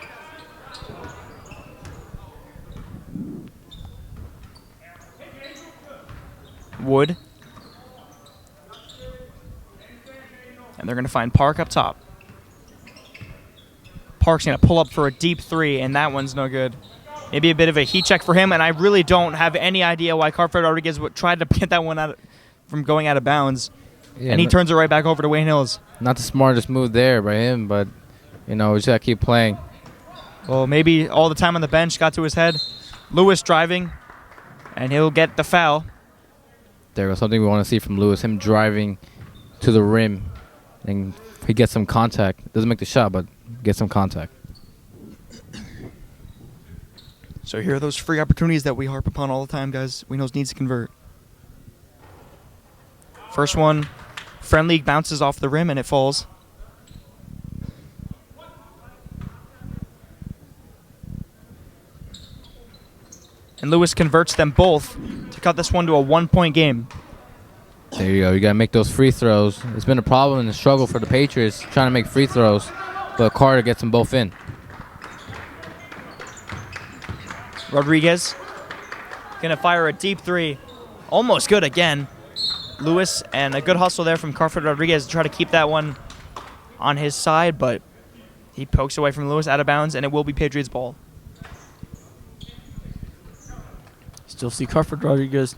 B: Wood. And they're going to find Park up top. Park's going to pull up for a deep 3, and that one's no good. Maybe a bit of a heat check for him, and I really don't have any idea why Carfred Rodriguez tried to get that one out from going out of bounds. Yeah, and he turns it right back over to Wayne Hills.
D: Not the smartest move there by him, but, we just got to keep playing.
B: Well, maybe all the time on the bench got to his head. Lewis driving, and he'll get the foul.
D: There was something we want to see from Lewis, him driving to the rim, and he gets some contact. Doesn't make the shot, but gets some contact.
B: So here are those free opportunities that we harp upon all the time, guys. Wayne Hills needs to convert. First one, friendly, bounces off the rim, and it falls. And Lewis converts them both to cut this one to a 1-point game.
D: There you go. You got to make those free throws. It's been a problem and a struggle for the Patriots trying to make free throws, but Carter gets them both in.
B: Rodriguez going to fire a deep 3. Almost good again. Lewis, and a good hustle there from Carfred Rodriguez to try to keep that one on his side, but he pokes away from Lewis out of bounds, and it will be Patriots ball.
C: Still see Carfred Rodriguez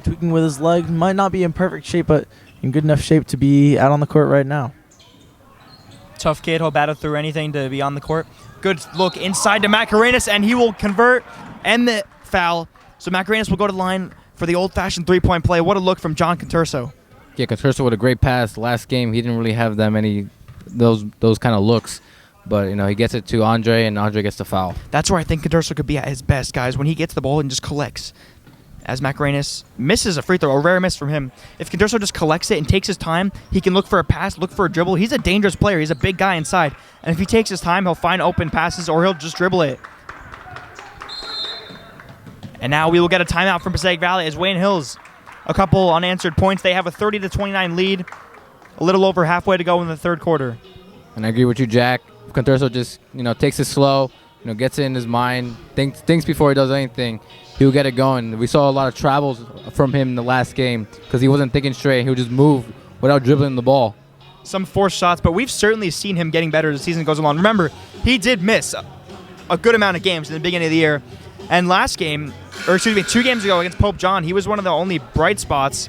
C: tweaking with his leg. Might not be in perfect shape, but in good enough shape to be out on the court right now.
B: Tough kid. He'll battle through anything to be on the court. Good look inside to Macarenas, and he will convert and the foul. So Macarenas will go to the line for the old-fashioned 3-point play. What a look from John Conturso.
D: Yeah, Conturso with a great pass. Last game, he didn't really have that many those kind of looks. But, he gets it to Andre, and Andre gets the foul.
B: That's where I think Conturso could be at his best, guys, when he gets the ball and just collects. As Macarenas misses a free throw, a rare miss from him. If Conturso just collects it and takes his time, he can look for a pass, look for a dribble. He's a dangerous player. He's a big guy inside. And if he takes his time, he'll find open passes or he'll just dribble it. And now we will get a timeout from Passaic Valley as Wayne Hills, a couple unanswered points. They have a 30-29 lead, a little over halfway to go in the third quarter.
D: And I agree with you, Jack. Conturso just, takes it slow, gets it in his mind, thinks before he does anything. He'll get it going. We saw a lot of travels from him in the last game because he wasn't thinking straight. He would just move without dribbling the ball.
B: Some forced shots, but we've certainly seen him getting better as the season goes along. Remember, he did miss a good amount of games in the beginning of the year. And 2 games ago against Pope John, he was one of the only bright spots.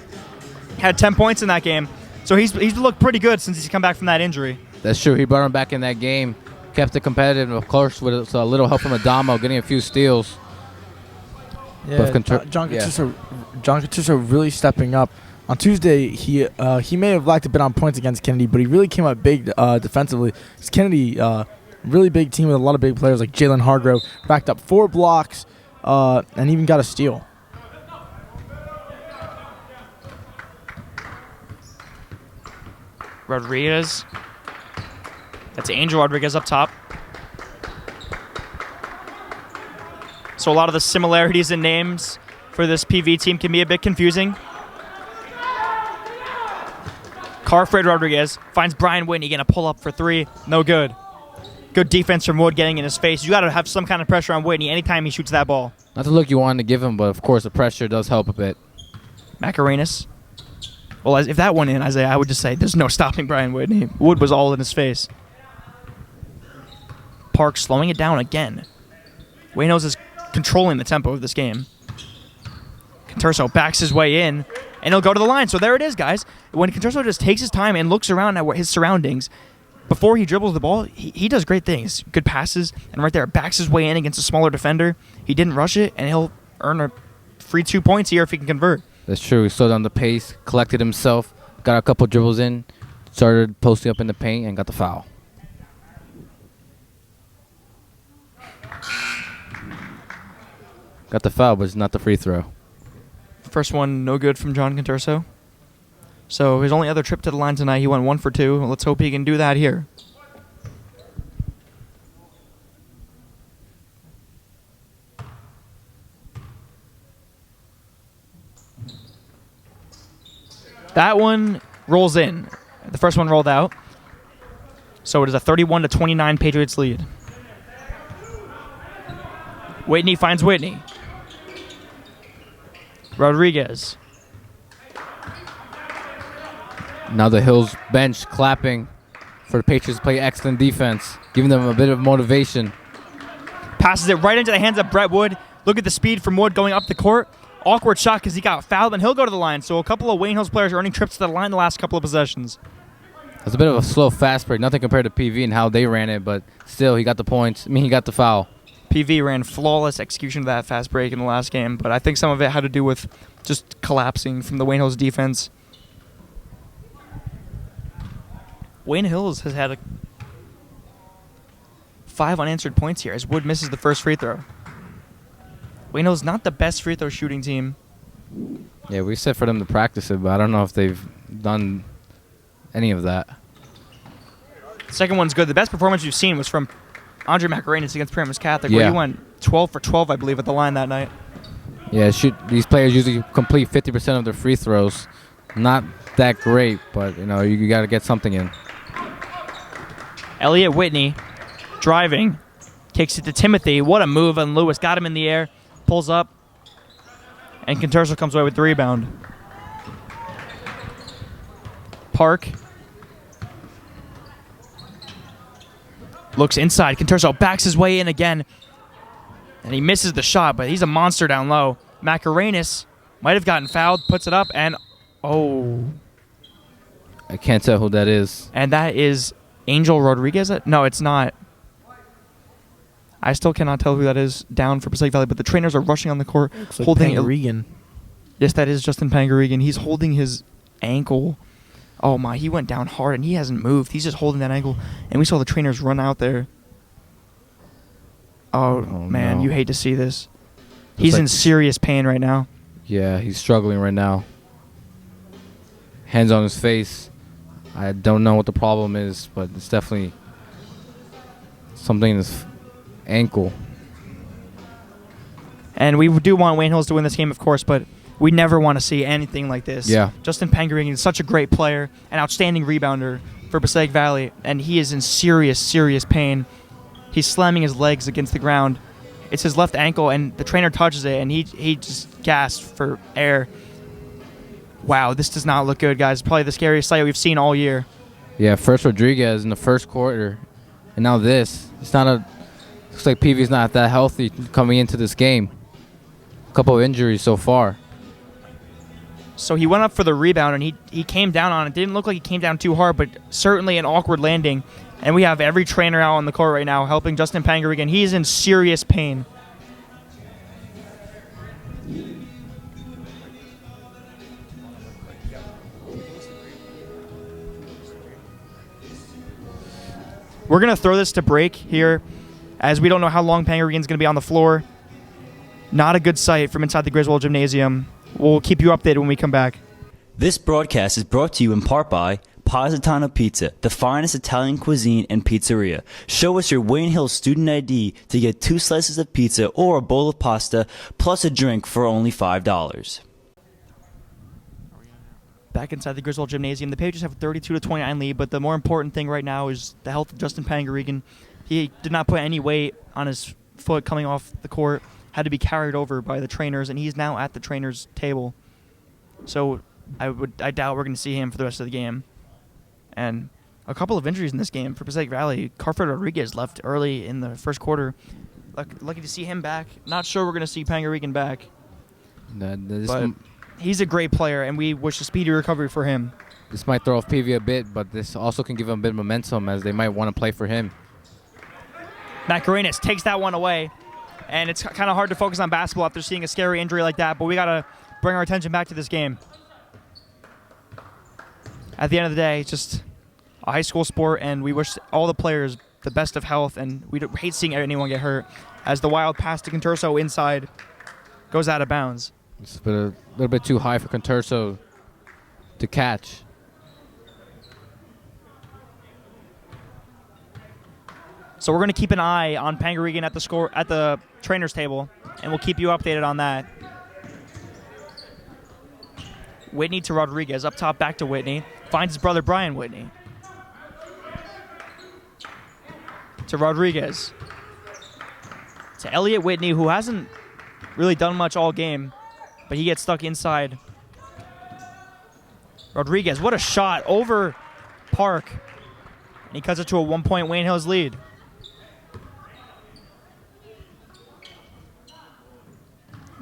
B: Had 10 points in that game. So he's looked pretty good since he's come back from that injury.
D: That's true. He brought him back in that game, kept it competitive, and of course with a little help from Adamo, getting a few steals.
C: Yeah, John Conturso really stepping up. On Tuesday, he may have lacked a bit on points against Kennedy, but he really came up big defensively. It's Kennedy, really big team with a lot of big players like Jalen Hargrove, racked up 4 blocks and even got a steal.
B: Rodriguez. That's Angel Rodriguez up top. So a lot of the similarities in names for this PV team can be a bit confusing. Carfred Rodriguez finds Brian Whitney going to pull up for 3. No good. Good defense from Wood getting in his face. You got to have some kind of pressure on Whitney anytime he shoots that ball.
D: Not the look you wanted to give him, but of course the pressure does help a bit.
B: Macarenas. Well, if that went in, Isaiah, I would just say there's no stopping Brian Whitney. Wood was all in his face. Park slowing it down again. Wayne Hills is controlling the tempo of this game. Conturso backs his way in, and he'll go to the line. So there it is, guys. When Conturso just takes his time and looks around at his surroundings, before he dribbles the ball, he does great things. Good passes, and right there, backs his way in against a smaller defender. He didn't rush it, and he'll earn a free 2 points here if he can convert.
D: That's true. He slowed down the pace, collected himself, got a couple dribbles in, started posting up in the paint, and got the foul. Got the foul, but it's not the free throw.
B: First one, no good from John Conturso. So his only other trip to the line tonight, he went 1 for 2. Let's hope he can do that here. That one rolls in. The first one rolled out. So it is a 31-29 Patriots lead. Whitney finds Whitney. Rodriguez.
D: Now the Hills bench clapping for the Patriots to play excellent defense, giving them a bit of motivation.
B: Passes it right into the hands of Brett Wood. Look at the speed from Wood going up the court. Awkward shot because he got fouled, and he'll go to the line. So a couple of Wayne Hills players earning trips to the line the last couple of possessions.
D: It's a bit of a slow fast break, nothing compared to PV and how they ran it, but still he got the points. He got the foul.
B: PV ran flawless execution of that fast break in the last game, but I think some of it had to do with just collapsing from the Wayne Hills defense. Wayne Hills has had 5 unanswered points here as Wood misses the first free throw. Wayne Hills not the best free throw shooting team.
D: Yeah, we said for them to practice it, but I don't know if they've done any of that.
B: The second one's good. The best performance you've seen was from Andre Macarenas against Paramus Catholic, where he went 12 for 12, I believe, at the line that night.
D: Yeah, these players usually complete 50% of their free throws. Not that great, but you got to get something in.
B: Elliot Whitney driving, kicks it to Timothy. What a move on Lewis. Got him in the air, pulls up, and Conturso comes away with the rebound. Park looks inside. Conturso backs his way in again, and he misses the shot, but he's a monster down low. Macarenas might have gotten fouled, puts it up, and
D: I can't tell who that is.
B: And that is Angel Rodriguez? No, it's not. I still cannot tell who that is down for Passaic Valley, but the trainers are rushing on the court.
C: Looks like Pangarigan.
B: Yes, that is Justin Pangarigan. He's holding his ankle. Oh my, he went down hard and he hasn't moved. He's just holding that ankle. And we saw the trainers run out there. Oh man,
D: no.
B: You hate to see this. He's in serious pain right now.
D: Yeah, he's struggling right now. Hands on his face. I don't know what the problem is, but it's definitely something in his ankle.
B: And we do want Wayne Hills to win this game, of course, but we never want to see anything like this.
D: Yeah.
B: Justin Pangarigan is such a great player, an outstanding rebounder for Passaic Valley, and he is in serious, serious pain. He's slamming his legs against the ground. It's his left ankle, and the trainer touches it, and he just gasped for air. Wow, this does not look good, guys. Probably the scariest sight we've seen all year.
D: Yeah, first Rodriguez in the first quarter, and now this. Looks like PV's not that healthy coming into this game. A couple of injuries so far.
B: So he went up for the rebound, and he came down on it. Didn't look like he came down too hard, but certainly an awkward landing. And we have every trainer out on the court right now helping Justin Pangarigan. He's in serious pain. We're going to throw this to break here as we don't know how long Pangarigan's going to be on the floor. Not a good sight from inside the Griswold Gymnasium. We'll keep you updated when we come back.
E: This broadcast is brought to you in part by Positano Pizza, the finest Italian cuisine and pizzeria. Show us your Wayne Hills student ID to get 2 slices of pizza or a bowl of pasta plus a drink for only $5.
B: Back inside the Griswold Gymnasium, the Patriots have a 32-29 lead, but the more important thing right now is the health of Justin Pangarigan. He did not put any weight on his foot coming off the court. Had to be carried over by the trainers, and he's now at the trainer's table. So I doubt we're going to see him for the rest of the game. And a couple of injuries in this game for Passaic Valley. Carford Rodriguez left early in the first quarter. Lucky to see him back. Not sure we're going to see Pangarigan back. But he's a great player, and we wish a speedy recovery for him.
D: This might throw off PV a bit, but this also can give him a bit of momentum as they might want to play for him.
B: Macarenas takes that one away, and it's kind of hard to focus on basketball after seeing a scary injury like that, but we got to bring our attention back to this game. At the end of the day, it's just a high school sport, and we wish all the players the best of health, and we hate seeing anyone get hurt as the wild pass to Conturso inside goes out of bounds.
D: It's a little bit too high for Conturso to catch.
B: So we're going to keep an eye on Pangarigan at the trainer's table, and we'll keep you updated on that. Whitney to Rodriguez, up top, back to Whitney. Finds his brother Brian Whitney. To Rodriguez. To Elliot Whitney, who hasn't really done much all game, but he gets stuck inside. Rodriguez, what a shot over Park. And he cuts it to a 1-point Wayne Hills lead.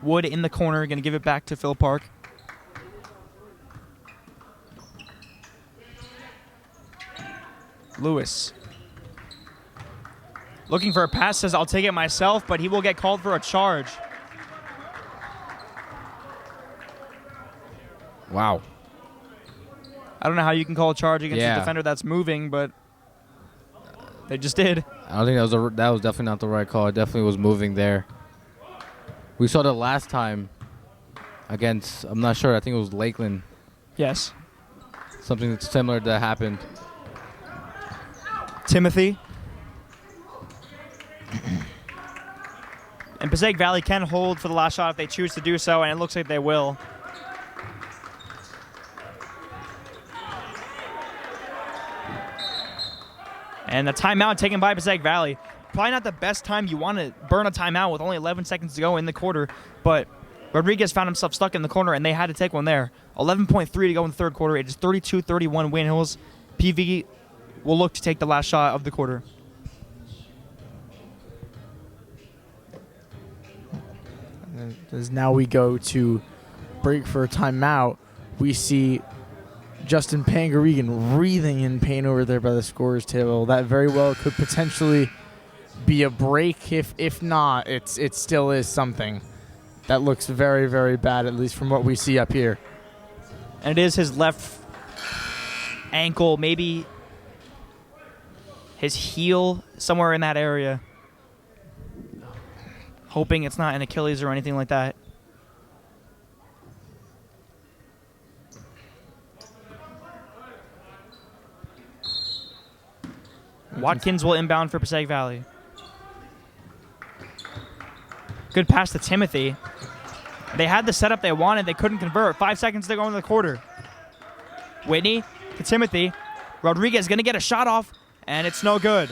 B: Wood in the corner, going to give it back to Phil Park. Lewis. Looking for a pass, says I'll take it myself, but he will get called for a charge.
D: Wow.
B: I don't know how you can call a charge against a defender that's moving, but they just did.
D: I don't think that was definitely not the right call. It definitely was moving there. We saw that last time against, I'm not sure, I think it was Lakeland.
B: Yes.
D: Something that's similar that happened.
B: Timothy. And Passaic Valley can hold for the last shot if they choose to do so, and it looks like they will. And a timeout taken by Passaic Valley. Probably not the best time you want to burn a timeout with only 11 seconds to go in the quarter, but Rodriguez found himself stuck in the corner, and they had to take one there. 11.3 to go in the third quarter. It is 32-31 Wayne Hills. PV will look to take the last shot of the quarter.
C: As now we go to break for a timeout, we see Justin Pangarigan breathing in pain over there by the scorer's table. That very well could potentially be a break. If not, it still is something. That looks very, very bad, at least from what we see up here.
B: And it is his left ankle, maybe his heel, somewhere in that area. Hoping it's not an Achilles or anything like that. Watkins will inbound for Passaic Valley. Good pass to Timothy. They had the setup they wanted. They couldn't convert. 5 seconds to go into the quarter. Whitney to Timothy. Rodriguez going to get a shot off, and it's no good.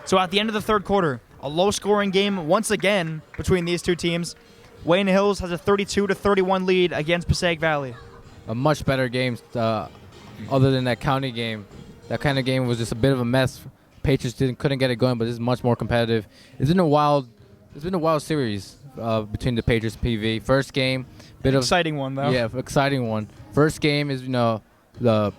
B: So at the end of the third quarter, a low-scoring game once again between these two teams. Wayne Hills has a 32-31 lead against Passaic Valley.
D: A much better game other than that county game. That kind of game was just a bit of a mess. Patriots couldn't get it going, but this is much more competitive. It's been a wild series between the Patriots and PV. First game,
B: Exciting one, though.
D: Yeah, exciting one. First game is, the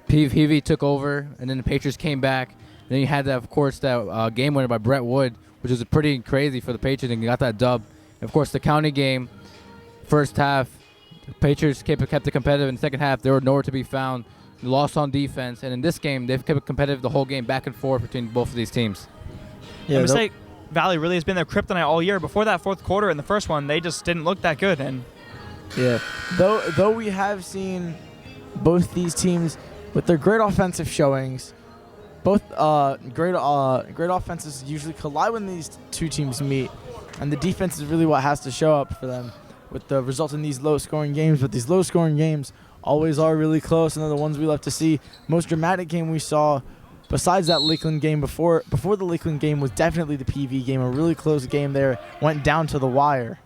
D: PV took over, and then the Patriots came back. And then you had that, of course, that game winner by Brett Wood, which was pretty crazy for the Patriots, and got that dub. And of course, the county game, first half, the Patriots kept it competitive. In the second half, they were nowhere to be found. Lost on defense, and in this game, they've kept it competitive the whole game, back and forth between both of these teams.
B: Yeah, Passaic Valley really has been their kryptonite all year. Before that fourth quarter in the first one, they just didn't look that good. And
C: yeah, though we have seen both these teams with their great offensive showings, both great offenses usually collide when these two teams meet, and the defense is really what has to show up for them with the result in these low-scoring games. But these low-scoring games always are really close, and they're the ones we love to see. Most dramatic game we saw besides that Lakeland game, before the Lakeland game was definitely the PV game, a really close game there, went down to the wire.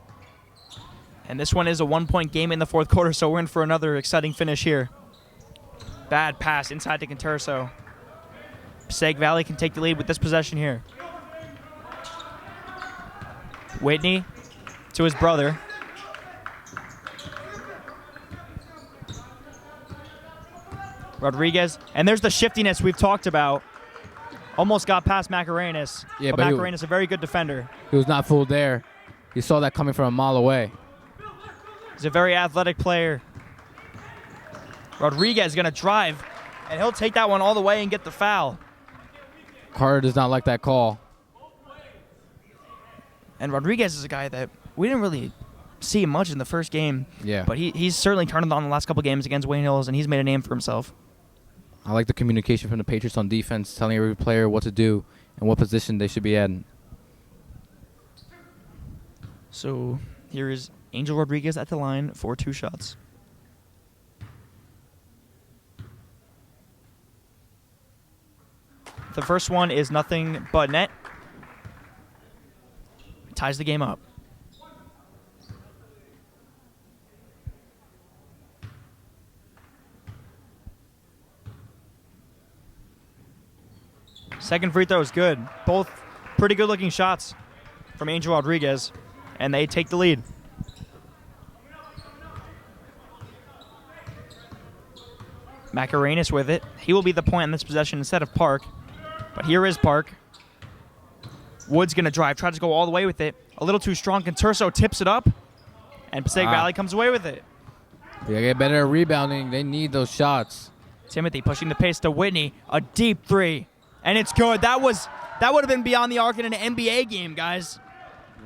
B: And this one is a 1-point game in the fourth quarter, so we're in for another exciting finish here. Bad pass inside to Conturso. Passaic Valley can take the lead with this possession here. Whitney to his brother. Rodriguez, and there's the shiftiness we've talked about. Almost got past Macarenas.
D: Yeah,
B: but Macarenas, a very good defender.
D: He was not fooled there. He saw that coming from a mile away.
B: He's a very athletic player. Rodriguez is going to drive, and he'll take that one all the way and get the foul.
D: Carter does not like that call.
B: And Rodriguez is a guy that we didn't really see much in the first game.
D: Yeah.
B: But he's certainly turned it on the last couple games against Wayne Hills, and he's made a name for himself.
D: I like the communication from the Patriots on defense, telling every player what to do and what position they should be in.
B: So here is Angel Rodriguez at the line for 2 shots. The first one is nothing but net. Ties the game up. Second free throw is good. Both pretty good looking shots from Angel Rodriguez, and they take the lead. Macarenas with it. He will be the point in this possession instead of Park. But here is Park. Wood's going to drive, tries to go all the way with it. A little too strong. Conturso tips it up, and Passaic Valley comes away with it.
D: They get better at rebounding. They need those shots.
B: Timothy pushing the pace to Whitney. A deep 3. And it's good. That would have been beyond the arc in an NBA game, guys.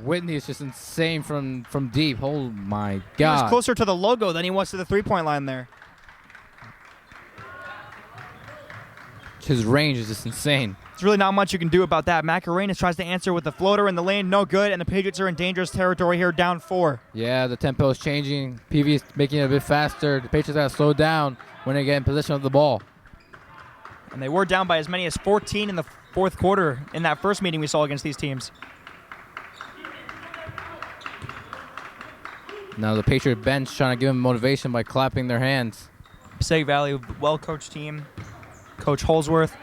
D: Whitney is just insane from deep. Oh, my
B: He was
D: God.
B: closer to the logo than he was to the three-point line there.
D: His range is just insane.
B: There's really not much you can do about that. Macarenas tries to answer with the floater in the lane. No good, and the Patriots are in dangerous territory here, down 4.
D: Yeah, the tempo is changing. PV is making it a bit faster. The Patriots got to slow down when they get in possession of the ball.
B: And they were down by as many as 14 in the fourth quarter in that first meeting we saw against these teams.
D: Now the Patriot bench trying to give them motivation by clapping their hands.
B: Passaic Valley, well-coached team. Coach Holsworth.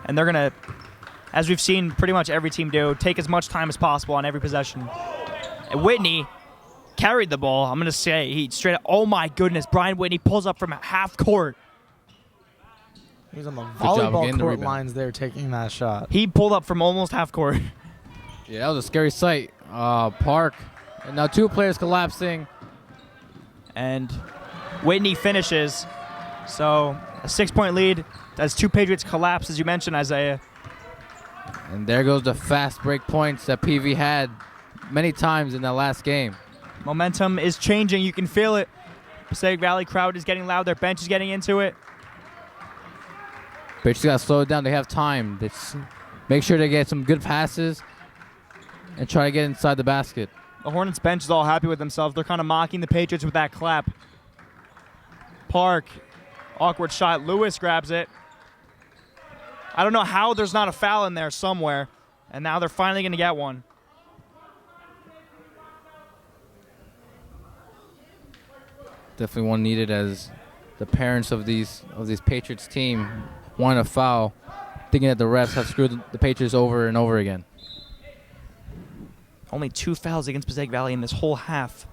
B: And they're going to, as we've seen pretty much every team do, take as much time as possible on every possession. And Whitney carried the ball. I'm going to say he straight up, oh my goodness, Brian Whitney pulls up from half court.
C: He was on the
D: job of
C: volleyball
D: getting the
C: court
D: rebound.
C: lines there taking that shot.
B: He pulled up from almost half court.
D: Yeah, that was a scary sight. Park. And now 2 players collapsing.
B: And Whitney finishes. So a 6-point lead as 2 Patriots collapse, as you mentioned, Isaiah.
D: And there goes the fast break points that PV had many times in that last game.
B: Momentum is changing. You can feel it. Passaic Valley crowd is getting loud. Their bench is getting into it.
D: Patriots got to slow it down. They have time. Make sure they get some good passes and try to get inside the basket.
B: The Hornets bench is all happy with themselves. They're kind of mocking the Patriots with that clap. Park, awkward shot. Lewis grabs it. I don't know how there's not a foul in there somewhere. And now they're finally going to get one.
D: Definitely one needed, as the parents of these Patriots team want a foul, thinking that the refs have screwed the Patriots over and over again.
B: Only 2 fouls against Passaic Valley in this whole half.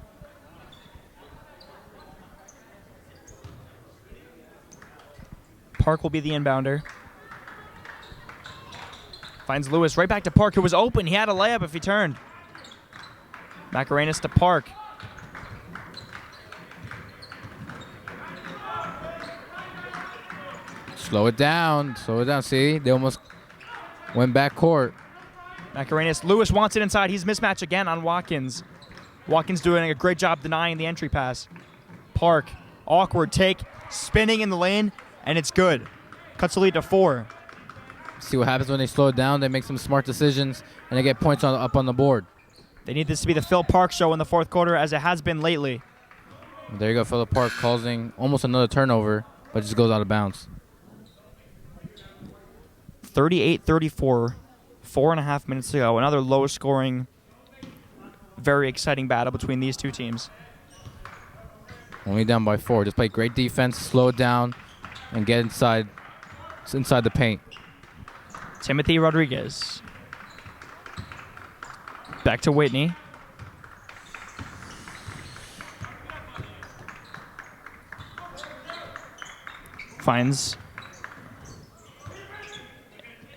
B: Park will be the inbounder. Finds Lewis right back to Park, who was open. He had a layup if he turned. Macarenas to Park.
D: Slow it down. Slow it down. See, they almost went back court.
B: Macarenas. Lewis wants it inside. He's mismatched again on Watkins. Watkins doing a great job denying the entry pass. Park. Awkward take. Spinning in the lane, and it's good. Cuts the lead to 4.
D: See what happens when they slow it down. They make some smart decisions, and they get points up on the board.
B: They need this to be the Phil Park show in the fourth quarter, as it has been lately.
D: There you go, Phillip Park causing almost another turnover, but just goes out of bounds.
B: 38-34, 4.5 minutes to go. Another low-scoring, very exciting battle between these two teams.
D: Only down by 4. Just play great defense, slow it down, and get inside the paint.
B: Timothy Rodriguez. Back to Whitney. Finds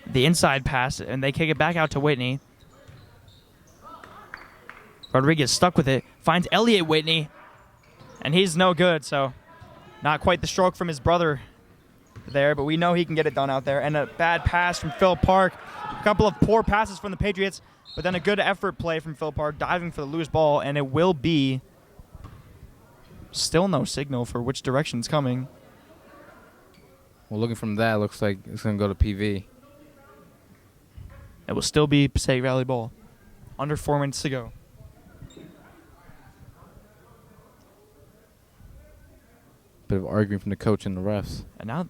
B: the inside pass, and they kick it back out to Whitney. Rodriguez stuck with it. Finds Elliott Whitney, and he's no good, so not quite the stroke from his brother there, but we know he can get it done out there. And a bad pass from Phil Park. A couple of poor passes from the Patriots, but then a good effort play from Phil Park, diving for the loose ball, and it will be still no signal for which direction it's coming.
D: Well, looking from that, it looks like it's going to go to PV.
B: It will still be Passaic Valley ball. Under 4 minutes to go.
D: Bit of arguing from the coach and the refs.
B: And now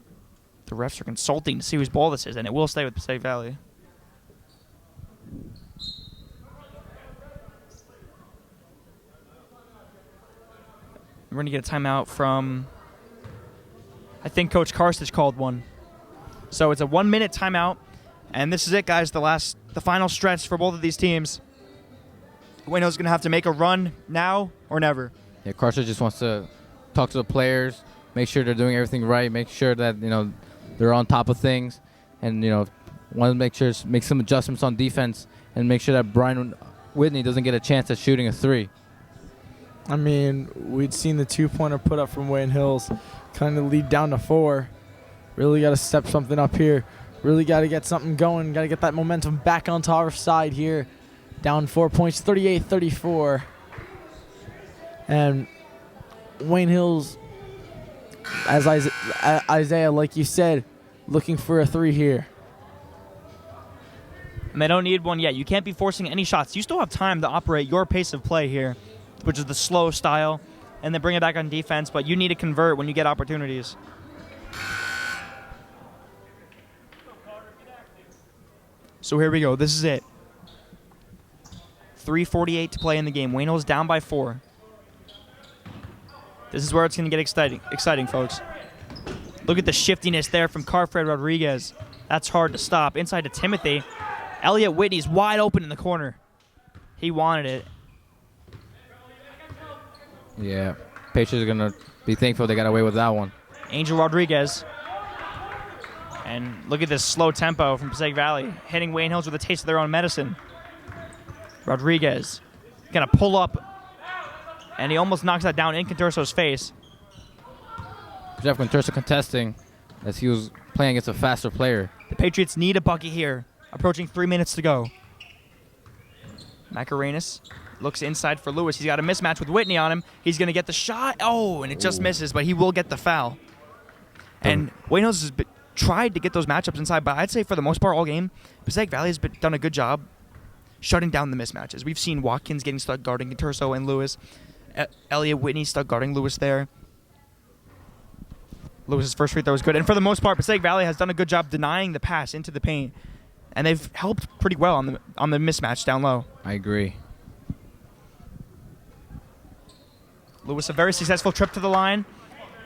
B: the refs are consulting to see whose ball this is, and it will stay with Passaic Valley. We're going to get a timeout from, I think Coach Karstich called one. So it's a 1-minute timeout, and this is it, guys, the final stretch for both of these teams. Wayno's going to have to make a run now or never.
D: Yeah, Karstich just wants to talk to the players, make sure they're doing everything right, make sure that, they're on top of things, and, want to make some adjustments on defense and make sure that Brian Whitney doesn't get a chance at shooting a 3.
C: I mean, we'd seen the 2-pointer put up from Wayne Hills kind of lead down to 4. Really got to step something up here. Really got to get something going. Got to get that momentum back onto our side here. Down 4 points, 38-34. And Wayne Hills, as Isaiah, like you said, looking for a 3 here.
B: And they don't need one yet. You can't be forcing any shots. You still have time to operate your pace of play here, which is the slow style, and then bring it back on defense, but you need to convert when you get opportunities. So here we go. This is it. 3:48 to play in the game. Wayne Hill's down by 4. This is where it's going to get exciting, folks. Look at the shiftiness there from Carfred Rodriguez. That's hard to stop. Inside to Timothy. Elliott Whitney's wide open in the corner. He wanted it.
D: Yeah, Patriots are going to be thankful they got away with that one.
B: Angel Rodriguez. And look at this slow tempo from Passaic Valley, hitting Wayne Hills with a taste of their own medicine. Rodriguez going to pull up, and he almost knocks that down in Conturso's face.
D: Jeff Conturso contesting as he was playing against a faster player.
B: The Patriots need a bucket here. Approaching 3 minutes to go. Macarenas looks inside for Lewis. He's got a mismatch with Whitney on him. He's going to get the shot. Oh, and it just misses, but he will get the foul. And Wayne Hills has tried to get those matchups inside, but I'd say for the most part all game, Passaic Valley has done a good job shutting down the mismatches. We've seen Watkins getting stuck guarding Conturso and Lewis. Elliott Whitney stuck guarding Lewis there. Lewis's first free throw was good. And for the most part, Passaic Valley has done a good job denying the pass into the paint. And they've helped pretty well on the mismatch down low.
D: I agree.
B: Lewis, a very successful trip to the line,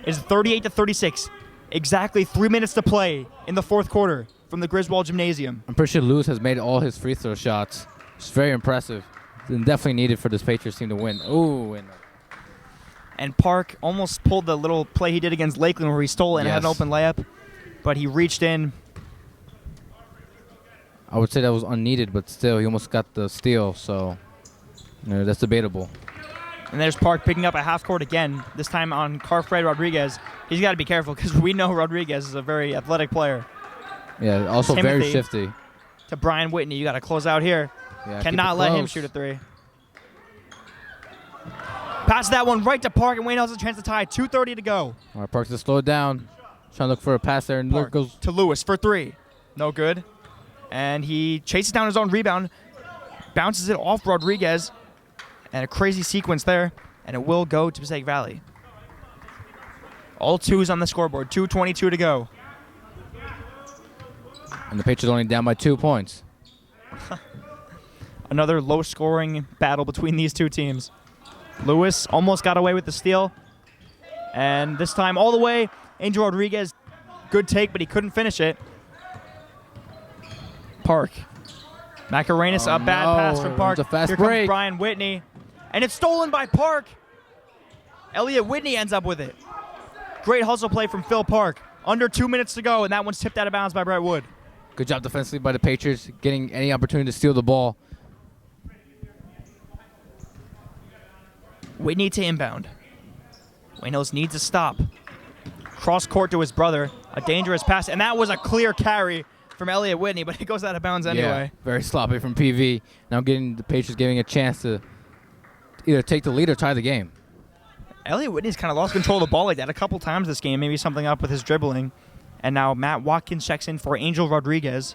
B: is 38-36. Exactly 3 minutes to play in the fourth quarter from the Griswold Gymnasium.
D: I'm pretty sure Lewis has made all his free throw shots. It's very impressive. And definitely needed for this Patriots team to win. Ooh,
B: and Park almost pulled the little play he did against Lakeland where he stole and had an open layup, but he reached in.
D: I would say that was unneeded, but still, he almost got the steal, so that's debatable.
B: And there's Park picking up a half court again, this time on Carfred Rodriguez. He's got to be careful because we know Rodriguez is a very athletic player.
D: Yeah, also
B: Timothy
D: very shifty.
B: To Brian Whitney, you got to close out here.
D: Yeah,
B: cannot let him shoot a 3. Pass that one right to Park, and Wayne has a chance to tie. 2:30 to go.
D: All right, Park's to slow it down. Trying to look for a pass there, and
B: Park
D: goes
B: to Lewis for 3. No good. And he chases down his own rebound, bounces it off Rodriguez, and a crazy sequence there, and it will go to Passaic Valley. All 2s on the scoreboard. 2:22 to go.
D: And the Patriots only down by 2 points.
B: Another low-scoring battle between these two teams. Lewis almost got away with the steal. And this time all the way, Angel Rodriguez, good take, but he couldn't finish it. Park. Macarenas, a bad pass from Park.
D: It's a fast
B: Here
D: break.
B: comes Brian Whitney. And it's stolen by Park. Elliott Whitney ends up with it. Great hustle play from Phil Park. Under 2 minutes to go, and that one's tipped out of bounds by Brett Wood.
D: Good job defensively by the Patriots, getting any opportunity to steal the ball.
B: Whitney to inbound. Wayne Hills needs to stop. Cross court to his brother. A dangerous pass, and that was a clear carry from Elliott Whitney, but it goes out of bounds anyway.
D: Yeah, very sloppy from PV. Now getting the Patriots giving a chance to either take the lead or tie the game.
B: Elliott Whitney's kind of lost control of the ball like that a couple times this game, maybe something up with his dribbling. And now Matt Watkins checks in for Angel Rodriguez.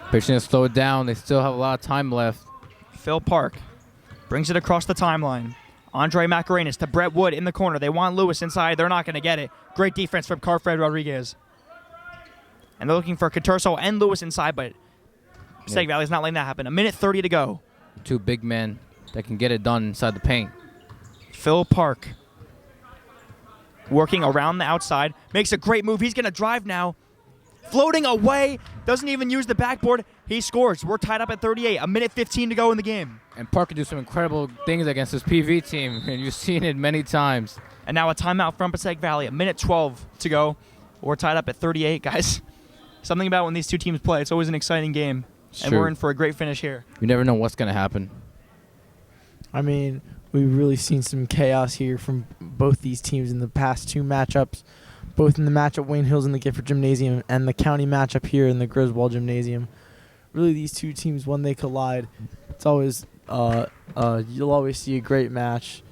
D: Patriots going to slow it down. They still have a lot of time left.
B: Phil Park brings it across the timeline. Andre Macarenas to Brett Wood in the corner. They want Lewis inside. They're not going to get it. Great defense from Carfred Rodriguez. And they're looking for Caturso and Lewis inside, but Passaic Valley's not letting that happen. 1:30 to go.
D: Two big men that can get it done inside the paint.
B: Phil Park working around the outside. Makes a great move. He's going to drive now. Floating away. Doesn't even use the backboard. He scores. We're tied up at 38. 1:15 to go in the game.
D: And Park can do some incredible things against this PV team, and you've seen it many times.
B: And now a timeout from Passaic Valley. 1:12 to go. We're tied up at 38, guys. Something about when these two teams play, it's always an exciting game. And
D: Sure.
B: we're in for a great finish here.
D: You never know what's going to happen.
C: I mean, we've really seen some chaos here from both these teams in the past two matchups, both in the matchup Wayne Hills in the Gifford Gymnasium and the county matchup here in the Griswold Gymnasium. Really, these two teams, when they collide, it's always you'll always see a great match.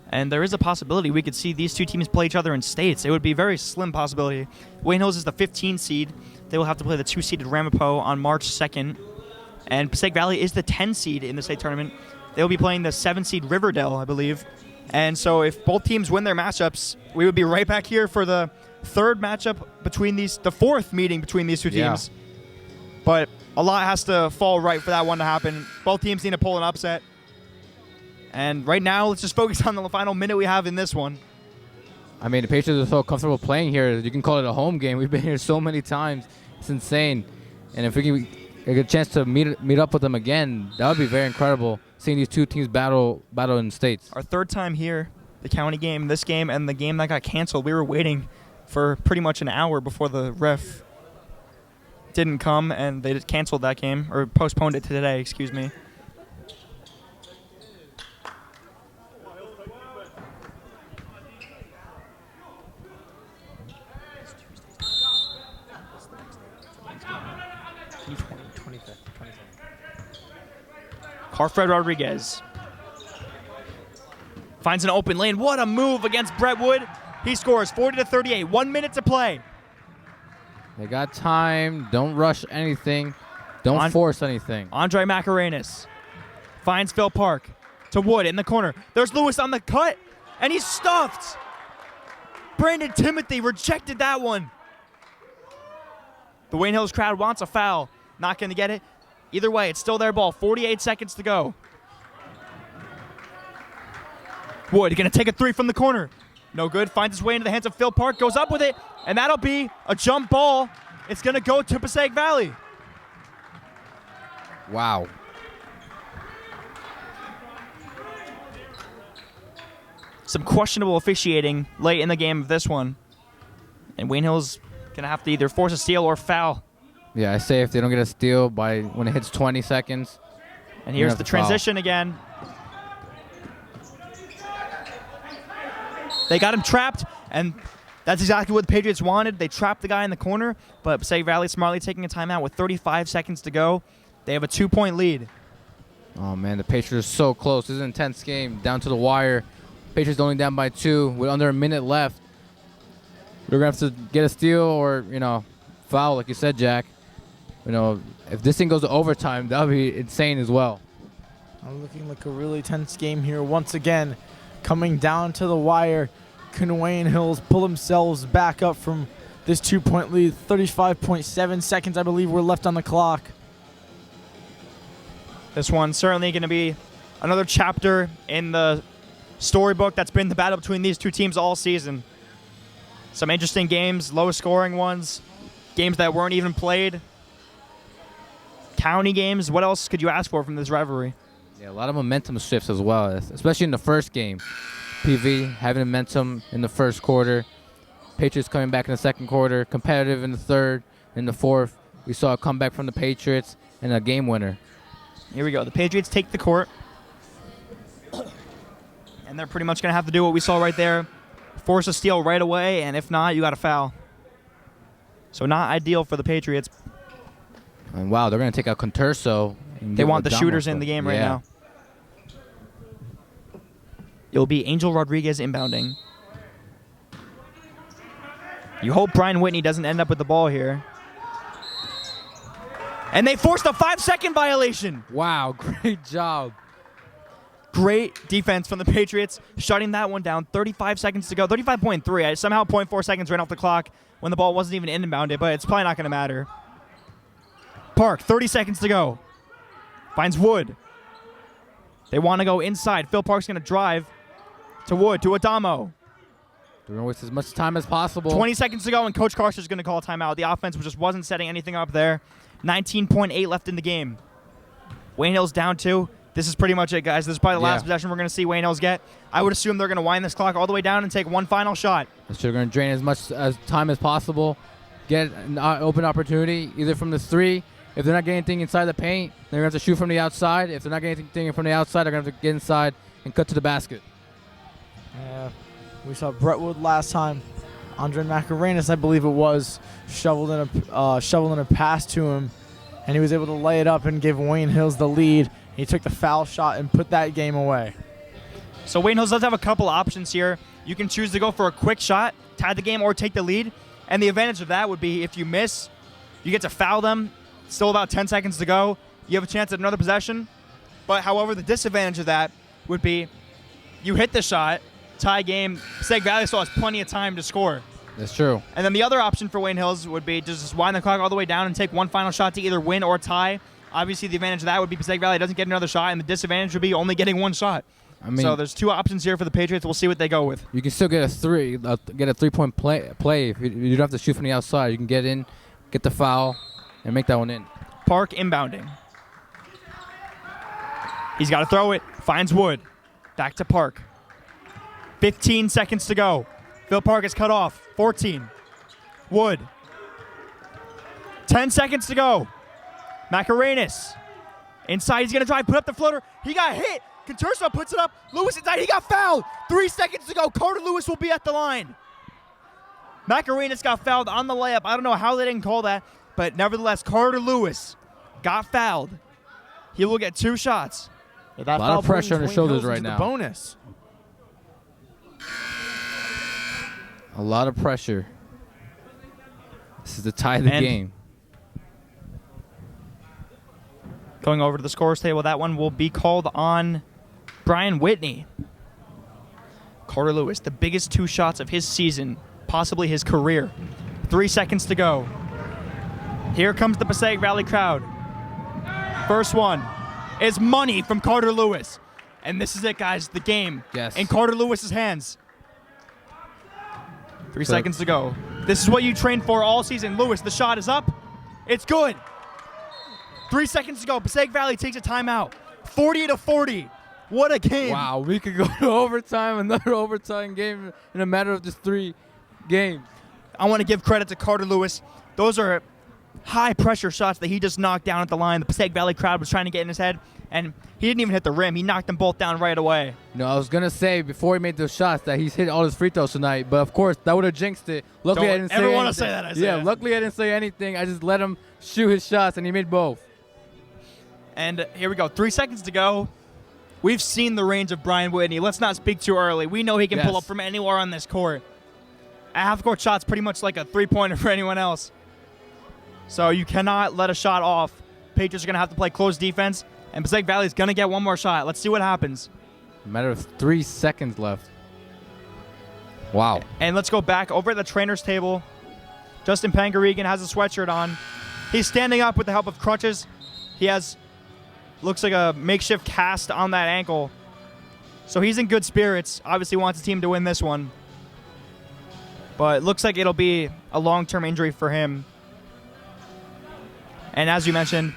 B: And there is a possibility we could see these two teams play each other in states. It would be a very slim possibility. Wayne Hills is the 15 seed. They will have to play the 2-seeded Ramapo on March 2nd. And Passaic Valley is the 10 seed in the state tournament. They will be playing the 7-seed Riverdale, I believe. And so if both teams win their matchups, we would be right back here for the third matchup between the fourth meeting between these two teams. But a lot has to fall right for that one to happen. Both teams need to pull an upset. And right now, let's just focus on the final minute we have in this one.
D: I mean, the Patriots are so comfortable playing here. You can call it a home game. We've been here so many times. It's insane. And if we can get a chance to meet up with them again, that would be very incredible, seeing these two teams battle in states.
B: Our third time here, the county game, this game, and the game that got canceled. We were waiting for pretty much an hour before the ref didn't come, and they just canceled that game, or postponed it to today, excuse me. Carfred Rodriguez finds an open lane. What a move against Brett Wood. He scores 40-38. 1 minute to play.
D: They got time. Don't rush anything. Don't force anything.
B: Andre Macarenas finds Phil Park to Wood in the corner. There's Lewis on the cut, and he's stuffed. Brandon Timothy rejected that one. The Wayne Hills crowd wants a foul. Not going to get it. Either way, it's still their ball. 48 seconds to go. Wood going to take a three from the corner. No good. Finds his way into the hands of Phil Park. Goes up with it. And that'll be a jump ball. It's going to go to Passaic Valley.
D: Wow.
B: Some questionable officiating late in the game of this one. And Wayne Hills going to have to either force a steal or foul.
D: Yeah, I say if they don't get a steal by when it hits 20 seconds.
B: And here's the transition again. They got him trapped, and that's exactly what the Patriots wanted. They trapped the guy in the corner, but Passaic Valley smartly taking a timeout with 35 seconds to go. They have a 2-point lead.
D: Oh, man, the Patriots are so close. This is an intense game, down to the wire. Patriots only down by 2 with under a minute left. We're going to have to get a steal or, foul, like you said, Jack. If this thing goes to overtime, that would be insane as well.
C: Looking like a really tense game here once again. Coming down to the wire. Can Wayne Hills pull themselves back up from this 2-point lead? 35.7 seconds, I believe, were left on the clock.
B: This one's certainly going to be another chapter in the storybook that's been the battle between these two teams all season. Some interesting games, low-scoring ones, games that weren't even played, county games. What else could you ask for from this rivalry?
D: Yeah, a lot of momentum shifts as well, especially in the first game. PV having momentum in the first quarter. Patriots coming back in the second quarter, competitive in the third. In the fourth, we saw a comeback from the Patriots and a game winner.
B: Here we go. The Patriots take the court. And they're pretty much going to have to do what we saw right there. Force a steal right away, and if not, you got a foul. So not ideal for the Patriots.
D: And wow, they're going to take out Conturso.
B: They want the shooters in the game right now. It'll be Angel Rodriguez inbounding. You hope Brian Whitney doesn't end up with the ball here. And they forced a 5-second violation.
D: Wow, great job.
B: Great defense from the Patriots, shutting that one down. 35 seconds to go. 35.3. I somehow 0.4 seconds ran off the clock when the ball wasn't even inbounded, but it's probably not going to matter. Park, 30 seconds to go. Finds Wood. They want to go inside. Phil Park's going to drive to Wood, to Adamo.
D: They're going to waste as much time as possible.
B: 20 seconds to go, and Coach Carter's going to call a timeout. The offense just wasn't setting anything up there. 19.8 left in the game. Wayne Hills down 2. This is pretty much it, guys. This is probably the last possession we're going to see Wayne Hills get. I would assume they're going to wind this clock all the way down and take one final shot.
D: They're going to drain as much time as possible, get an open opportunity, either from the 3. If they're not getting anything inside the paint, they're going to have to shoot from the outside. If they're not getting anything from the outside, they're going to have to get inside and cut to the basket.
C: We saw Brett Wood last time. Andre Macarenas, I believe it was, shoveled in a pass to him, and he was able to lay it up and give Wayne Hills the lead. He took the foul shot and put that game away.
B: So Wayne Hills does have a couple options here. You can choose to go for a quick shot, tie the game, or take the lead. And the advantage of that would be if you miss, you get to foul them. Still about 10 seconds to go. You have a chance at another possession. But, however, the disadvantage of that would be you hit the shot, tie game. Passaic Valley still has plenty of time to score.
D: That's true.
B: And then the other option for Wayne Hills would be to just wind the clock all the way down and take one final shot to either win or tie. Obviously, the advantage of that would be Passaic Valley doesn't get another shot, and the disadvantage would be only getting one shot. I mean, so there's two options here for the Patriots. We'll see what they go with.
D: You can still get a 3-point play. If you don't have to shoot from the outside. You can get in, get the foul, and make that one in.
B: Park inbounding. He's got to throw it. Finds Wood. Back to Park. 15 seconds to go. Phil Park is cut off. 14. Wood. 10 seconds to go. Macarenas. Inside, he's going to drive, put up the floater. He got hit. Conturso puts it up. Lewis inside, he got fouled. 3 seconds to go. Carter Lewis will be at the line. Macarenas got fouled on the layup. I don't know how they didn't call that, but nevertheless, Carter Lewis got fouled. He will get 2 shots.
C: A
D: lot of pressure on his shoulders right now.
C: Bonus.
D: A lot of pressure. This is the tie of the game.
B: Going over to the scores table, that one will be called on Brian Whitney. Carter Lewis, the biggest 2 shots of his season, possibly his career. 3 seconds to go. Here comes the Passaic Valley crowd. First one is money from Carter Lewis. And this is it, guys, the game in Carter Lewis's hands. 3 seconds to go. This is what you trained for all season. Lewis, the shot is up. It's good. 3 seconds to go. Passaic Valley takes a timeout. 40-40. What a game.
D: Wow, we could go to overtime, another overtime game in a matter of just 3 games.
B: I want to give credit to Carter Lewis. Those are high-pressure shots that he just knocked down at the line. The Passaic Valley crowd was trying to get in his head, and he didn't even hit the rim. He knocked them both down right away.
D: No, I was going to say before he made those shots that he's hit all his free throws tonight, but of course, that would have jinxed it. Luckily, I didn't say anything.
B: Everyone will say that, Isaiah.
D: Yeah, luckily I didn't say anything. I just let him shoot his shots, and he made both.
B: And here we go. 3 seconds to go. We've seen the range of Brian Whitney. Let's not speak too early. We know he can pull up from anywhere on this court. A half-court shot's pretty much like a three-pointer for anyone else. So you cannot let a shot off. Patriots are going to have to play close defense, and Passaic Valley is going to get one more shot. Let's see what happens.
D: A matter of 3 seconds left. Wow.
B: And let's go back over at the trainer's table. Justin Pangarigan has a sweatshirt on. He's standing up with the help of crutches. He has, looks like a makeshift cast on that ankle. So he's in good spirits. Obviously wants his team to win this one. But it looks like it'll be a long-term injury for him. And as you mentioned,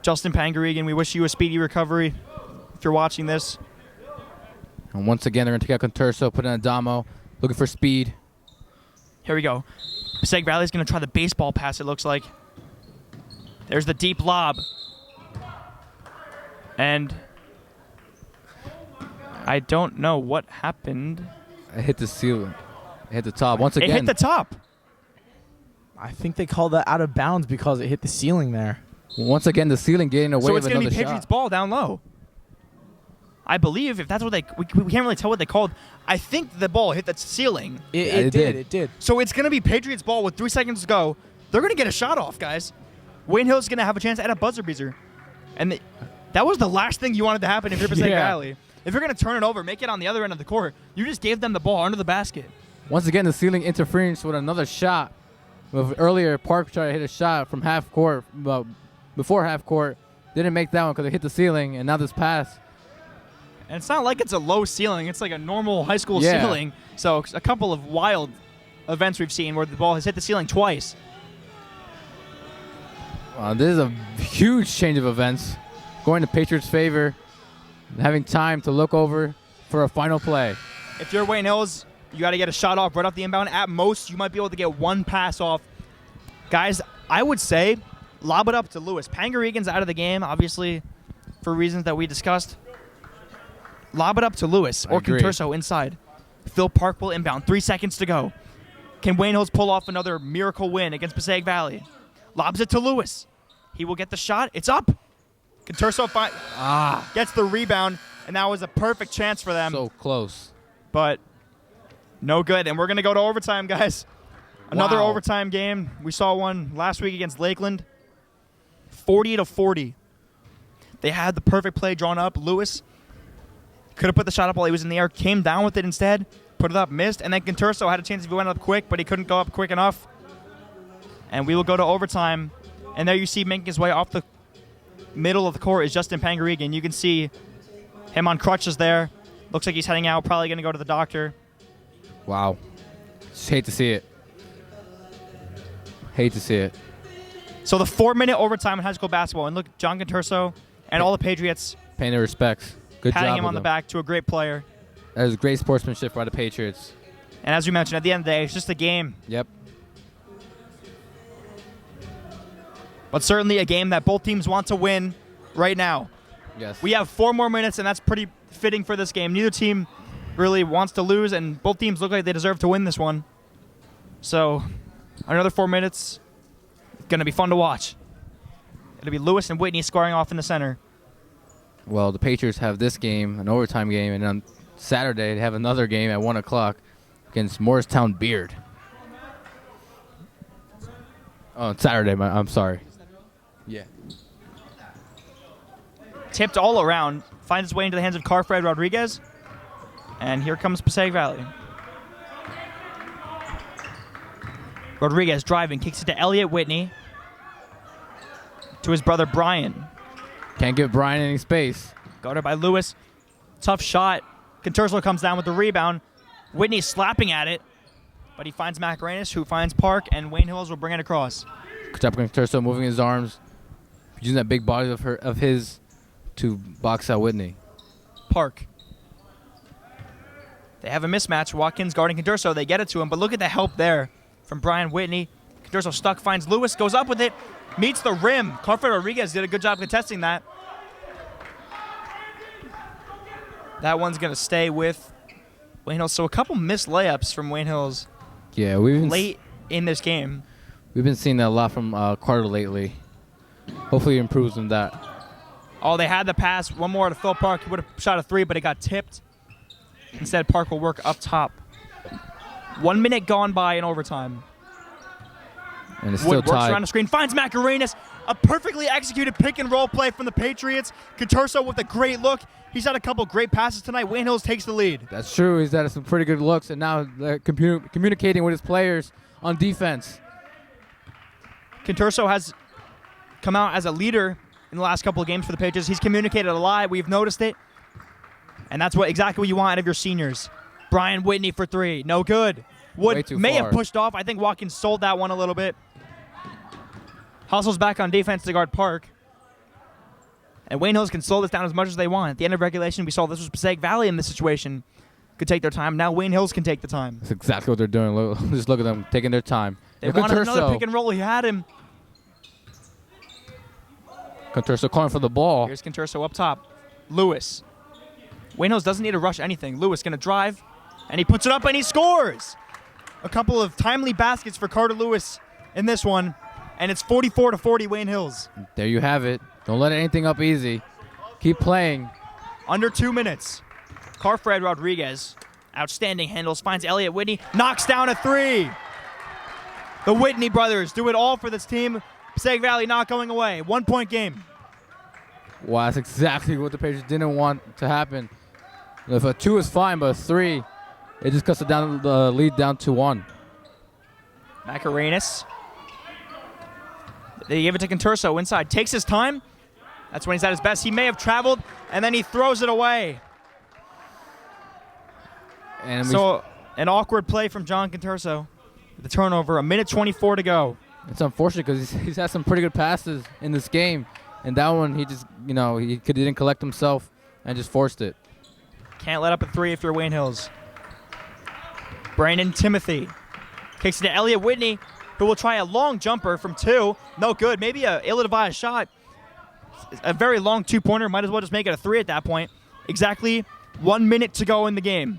B: Justin Pangarigan, we wish you a speedy recovery if you're watching this.
D: And once again, they're going to take out Conturso, put in Adamo, looking for speed.
B: Here we go. Passaic Valley's going to try the baseball pass, it looks like. There's the deep lob. And I don't know what happened.
D: It hit the ceiling. It hit the top. Once again.
B: It hit the top.
C: I think they called that out of bounds because it hit the ceiling there.
D: Once again, the ceiling getting away
B: So
D: with
B: it's going
D: another
B: to be Patriots
D: shot.
B: ball down low. I believe if that's what they... We can't really tell what they called. I think the ball hit the ceiling.
C: It did.
B: So it's going to be Patriots ball with 3 seconds to go. They're going to get a shot off, guys. Wayne Hill's going to have a chance at a buzzer beater. And that was the last thing you wanted to happen if you're Passaic Valley. If you're going to turn it over, make it on the other end of the court, you just gave them the ball under the basket.
D: Once again, the ceiling interference with another shot. Earlier, Park tried to hit a shot from half court, before half court. Didn't make that one because it hit the ceiling, and now this pass.
B: And it's not like it's a low ceiling. It's like a normal high school ceiling. So a couple of wild events we've seen where the ball has hit the ceiling twice.
D: This is a huge change of events. Going to Patriots' favor. Having time to look over for a final play.
B: If you're Wayne Hills, you got to get a shot off right off the inbound. At most, you might be able to get one pass off. Guys, I would say lob it up to Lewis. Pangarigan's out of the game, obviously, for reasons that we discussed. Lob it up to Lewis or Conturso inside. Phil Park will inbound. 3 seconds to go. Can Wayne Hills pull off another miracle win against Passaic Valley? Lobs it to Lewis. He will get the shot. It's up. Conturso gets the rebound, and that was a perfect chance for them.
D: So close.
B: But no good. And we're going to go to overtime, guys. Another overtime game. We saw one last week against Lakeland. 40-40. They had the perfect play drawn up. Lewis could have put the shot up while he was in the air. Came down with it instead. Put it up, missed. And then Conturso had a chance if he went up quick, but he couldn't go up quick enough. And we will go to overtime. And there you see making his way off the middle of the court is Justin Pangarigan. You can see him on crutches there. Looks like he's heading out, probably going to go to the doctor.
D: Wow. Just hate to see it. Hate to see it.
B: So the 4-minute overtime in high school basketball. And look, John Conturso and all the Patriots
D: Paying their respects. Good job.
B: patting him on the back to a great player.
D: That was great sportsmanship by the Patriots.
B: And as we mentioned, at the end of the day, it's just a game.
D: Yep.
B: But certainly a game that both teams want to win right now.
D: Yes.
B: We have 4 more minutes, and that's pretty fitting for this game. Neither team really wants to lose, and both teams look like they deserve to win this one. So another 4 minutes. Going to be fun to watch. It'll be Lewis and Whitney scoring off in the center.
D: Well, the Patriots have this game, an overtime game, and on Saturday they have another game at 1 o'clock against Morristown Beard. Oh, Saturday. I'm sorry. Yeah.
B: Tipped all around. Finds its way into the hands of Carfred Rodriguez. And here comes Passaic Valley. Rodriguez driving, kicks it to Elliot Whitney. To his brother Brian.
D: Can't give Brian any space.
B: Guarded by Lewis. Tough shot. Conturso comes down with the rebound. Whitney slapping at it. But he finds Macarenas, who finds Park, and Wayne Hills will bring it across.
D: Conturso moving his arms, using that big body of his to box out Whitney.
B: Park. They have a mismatch. Watkins guarding Conturso. They get it to him, but look at the help there from Brian Whitney. Conturso stuck, finds Lewis, goes up with it, meets the rim. Carfred Rodriguez did a good job contesting that. That one's going to stay with Wayne Hills. So a couple missed layups from Wayne Hills
D: Yeah, we've been
B: late in this game.
D: We've been seeing that a lot from Carter lately. Hopefully he improves in that.
B: Oh, they had the pass. One more to Phil Park. He would have shot a 3, but it got tipped. Instead, Park will work up top. 1 minute gone by in overtime.
D: And it's still
B: Wood works
D: tied.
B: around the screen, finds Macarenas, A perfectly executed pick and roll play from the Patriots. Conturso with a great look. He's had a couple great passes tonight. Wayne Hills takes the lead.
D: That's true. He's had some pretty good looks, and now they're communicating with his players on defense.
B: Conturso has come out as a leader in the last couple of games for the Patriots. He's communicated a lot. We've noticed it. And that's exactly what you want out of your seniors. Brian Whitney for three. No good. Wood may have pushed off. I think Watkins sold that one a little bit. Hustles back on defense to guard Park. And Wayne Hills can slow this down as much as they want. At the end of regulation, we saw this was Passaic Valley in this situation. Could take their time. Now Wayne Hills can take the time.
D: That's exactly what they're doing. Just look at them taking their time.
B: They wanted another pick and roll. He had him.
D: Conturso calling for the ball.
B: Here's Conturso up top. Lewis. Wayne Hills doesn't need to rush anything. Lewis going to drive, and he puts it up, and he scores. A couple of timely baskets for Carter Lewis in this one, and it's 44-40 Wayne Hills.
D: There you have it. Don't let anything up easy. Keep playing.
B: Under 2 minutes. Carfred Rodriguez, outstanding handles, finds Elliott Whitney, knocks down a three. The Whitney brothers do it all for this team. Passaic Valley not going away. 1 point game.
D: Wow, that's exactly what the Patriots didn't want to happen. If a 2 is fine, but a 3, it just cuts the lead down to 1.
B: Macarenas. They give it to Conturso inside. Takes his time. That's when he's at his best. He may have traveled, and then he throws it away.
D: And
B: so an awkward play from John Conturso. The turnover, 1:24 to go.
D: It's unfortunate because he's had some pretty good passes in this game. And that one, he just, he didn't collect himself and just forced it.
B: Can't let up a three if you're Wayne Hills. Brandon Timothy kicks it to Elliott Whitney, who will try a long jumper from 2. No good. Maybe a ill-advised shot. A very long 2-pointer. Might as well just make it a 3 at that point. Exactly 1 minute to go in the game.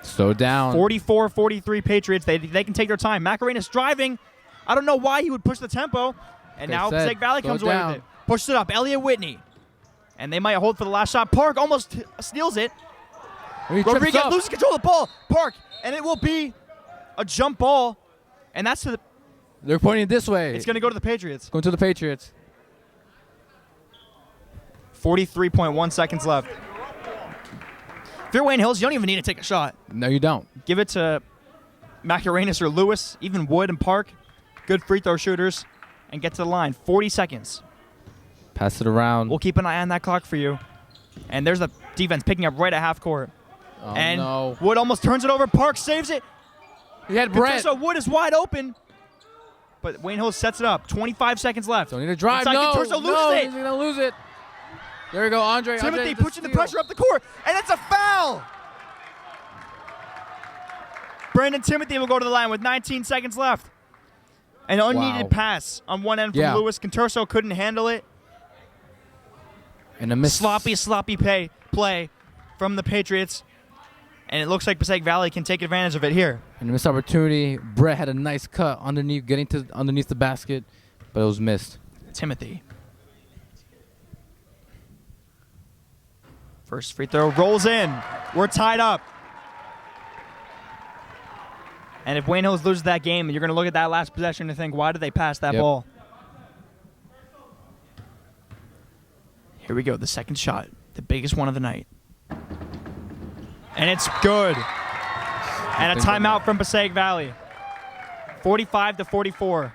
D: Slow down.
B: 44-43 Patriots. They can take their time. Macarena's driving. I don't know why he would push the tempo. And now Passaic Valley comes away with it. Pushes it up. Elliott Whitney. And they might hold for the last shot. Park almost steals it. Rodriguez loses control of the ball. Park. And it will be a jump ball. And that's to the...
D: They're pointing this way.
B: It's going to go to the Patriots.
D: Going to the Patriots.
B: 43.1 seconds left. If you're Wayne Hills, you don't even need to take a shot.
D: No, you don't.
B: Give it to Macarenas or Lewis, even Wood and Park. Good free throw shooters. And get to the line. 40 seconds.
D: Pass it around.
B: We'll keep an eye on that clock for you. And there's the defense picking up right at half court.
D: Oh,
B: and
D: no.
B: Wood almost turns it over. Park saves it.
D: He had Brett.
B: So Wood is wide open. But Wayne Hills sets it up. 25 seconds left.
D: Don't need to drive.
B: Inside
D: No,
B: Conturso loses it.
D: He's going to lose it. There we go, Andre.
B: Timothy pushing the pressure up the court. And it's a foul. Brandon Timothy will go to the line with 19 seconds left. An unneeded pass on one end from Lewis. Conturso couldn't handle it.
D: And a miss.
B: Sloppy play from the Patriots. And it looks like Passaic Valley can take advantage of it here.
D: And a missed opportunity. Brett had a nice cut underneath, getting to underneath the basket, but it was missed.
B: Timothy. First free throw rolls in. We're tied up. And if Wayne Hills loses that game, you're going to look at that last possession and think, why did they pass that ball? Here we go, the second shot, the biggest one of the night. And it's good. And a timeout from Passaic Valley. 45-44.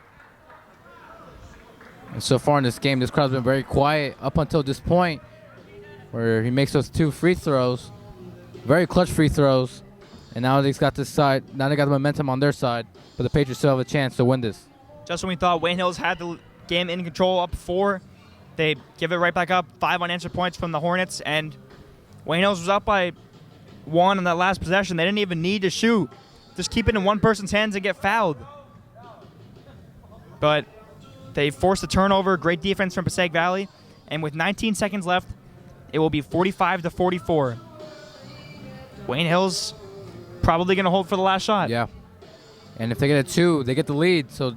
D: And so far in this game, this crowd's been very quiet up until this point where he makes those 2 free throws. Very clutch free throws. And now they've got this side. Now they got the momentum on their side. But the Patriots still have a chance to win this.
B: Just when we thought Wayne Hills had the game in control up 4, they give it right back up. 5 unanswered points from the Hornets. And Wayne Hills was up by 1 on that last possession. They didn't even need to shoot. Just keep it in one person's hands and get fouled. But they forced a turnover. Great defense from Passaic Valley. And with 19 seconds left, it will be 45-44. Wayne Hills probably going to hold for the last shot.
D: Yeah. And if they get a 2, they get the lead. So,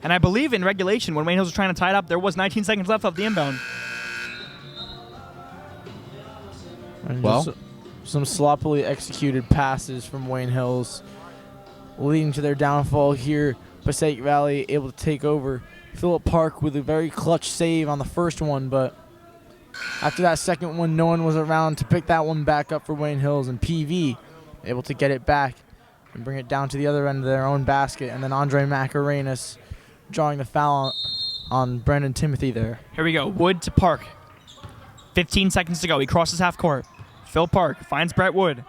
B: and I believe in regulation, when Wayne Hills was trying to tie it up, there was 19 seconds left of the inbound.
C: Well, some sloppily executed passes from Wayne Hills, leading to their downfall here. Passaic Valley able to take over. Phillip Park with a very clutch save on the first one, but after that second one, no one was around to pick that one back up for Wayne Hills, and PV able to get it back and bring it down to the other end of their own basket, and then Andre Macarenas drawing the foul on Brandon Timothy there.
B: Here we go. Wood to Park. 15 seconds to go. He crosses half court. Phil Park finds Brett Wood.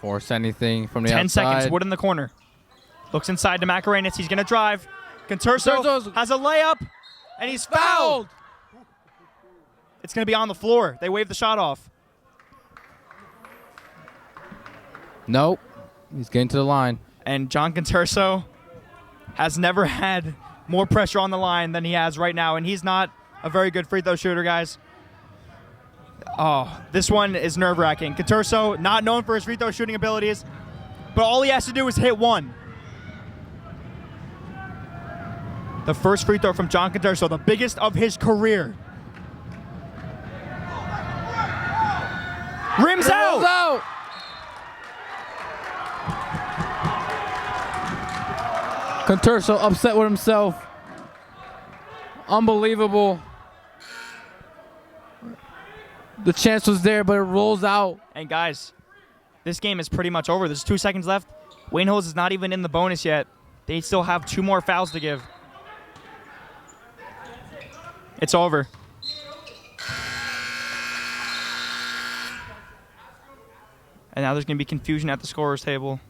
D: Force anything from the
B: 10
D: outside.
B: seconds. Wood in the corner. Looks inside to Macarenas. He's going to drive. Conturso has a layup, and he's fouled. It's going to be on the floor. They wave the shot off.
D: Nope. He's getting to the line.
B: And John Conturso has never had more pressure on the line than he has right now, and he's not a very good free throw shooter, guys. Oh, this one is nerve-wracking. Conturso, not known for his free throw shooting abilities, but all he has to do is hit one. The first free throw from John Conturso, the biggest of his career. Rims out!
D: Conturso upset with himself. Unbelievable. The chance was there, but it rolls out.
B: And guys, this game is pretty much over. There's 2 seconds left. Wayne Hills is not even in the bonus yet. They still have 2 more fouls to give. It's over. And now there's going to be confusion at the scorer's table.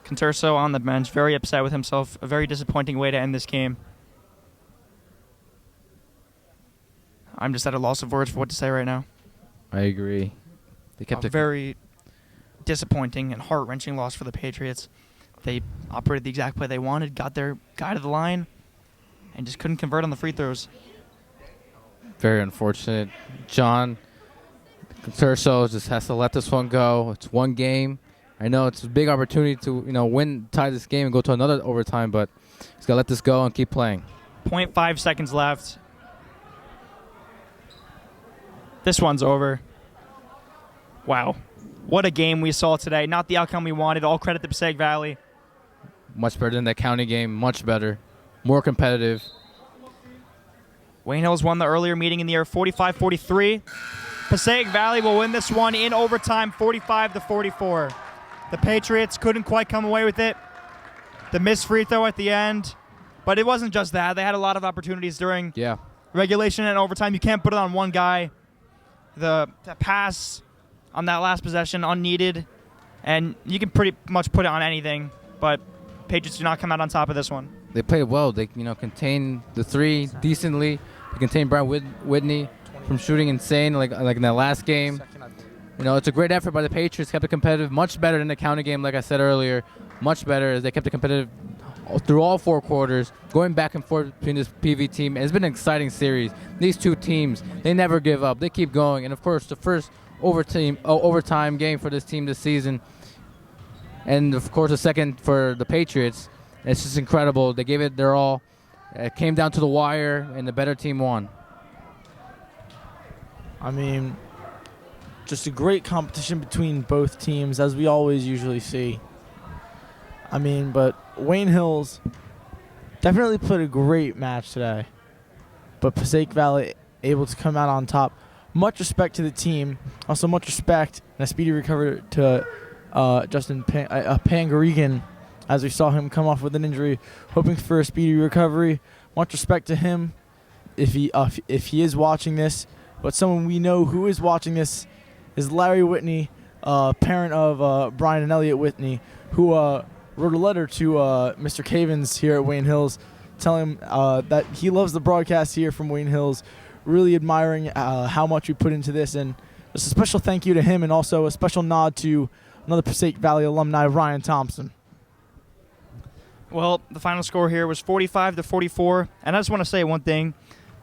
B: Conturso on the bench, very upset with himself. A very disappointing way to end this game. I'm just at a loss of words for what to say right now.
D: I agree. They kept
B: A
D: it
B: very disappointing and heart-wrenching loss for the Patriots. They operated the exact play they wanted, got their guy to the line, and just couldn't convert on the free throws.
D: very unfortunate. John Conturso just has to let this one go. It's one game. I know it's a big opportunity to tie this game and go to another overtime, but he's got to let this go and keep playing.
B: 0.5 seconds left. This one's over. Wow. What a game we saw today. Not the outcome we wanted. All credit to Passaic Valley.
D: Much better than that county game. Much better. More competitive.
B: Wayne Hills won the earlier meeting in the year 45-43. Passaic Valley will win this one in overtime 45-44. The Patriots couldn't quite come away with it. The missed free throw at the end. But it wasn't just that. They had a lot of opportunities during regulation and overtime. You can't put it on one guy. The pass on that last possession, unneeded. And you can pretty much put it on anything. But Patriots do not come out on top of this one.
D: They played well. They contained the three decently. They contained Brian Whitney from shooting insane like in that last game. It's a great effort by the Patriots. Kept it competitive, much better than the county game, like I said earlier. Much better as they kept it competitive through all four quarters, going back and forth between this PV team. It's been an exciting series. These two teams, they never give up. They keep going. And, of course, the first overtime game for this team this season. And, of course, the second for the Patriots. It's just incredible. They gave it their all. It came down to the wire, and the better team won.
C: I mean, just a great competition between both teams, as we always usually see. I mean, but Wayne Hills definitely played a great match today. But Passaic Valley able to come out on top. Much respect to the team. Also, much respect and a speedy recovery to Justin Pangarigan, as we saw him come off with an injury, hoping for a speedy recovery. Much respect to him if he is watching this. But someone we know who is watching this is Larry Whitney, parent of Brian and Elliot Whitney, who wrote a letter to Mr. Cavens here at Wayne Hills, telling him that he loves the broadcast here from Wayne Hills, really admiring how much we put into this. And just a special thank you to him, and also a special nod to another Passaic Valley alumni, Ryan Thompson.
B: Well, the final score here was 45-44. And I just want to say one thing.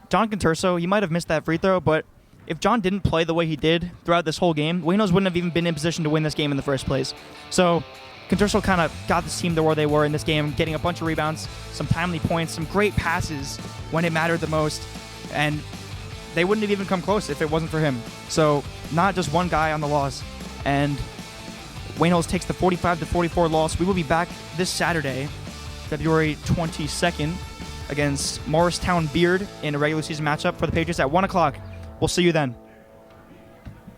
B: John Conturso, he might have missed that free throw, but if John didn't play the way he did throughout this whole game, Wayne Hills wouldn't have even been in position to win this game in the first place. So Conturso kind of got this team to where they were in this game, getting a bunch of rebounds, some timely points, some great passes when it mattered the most. And they wouldn't have even come close if it wasn't for him. So not just one guy on the loss. And Wayne Hills takes the 45-44 loss. We will be back this Saturday, February 22nd, against Morristown Beard in a regular season matchup for the Patriots at 1 o'clock. We'll see you then.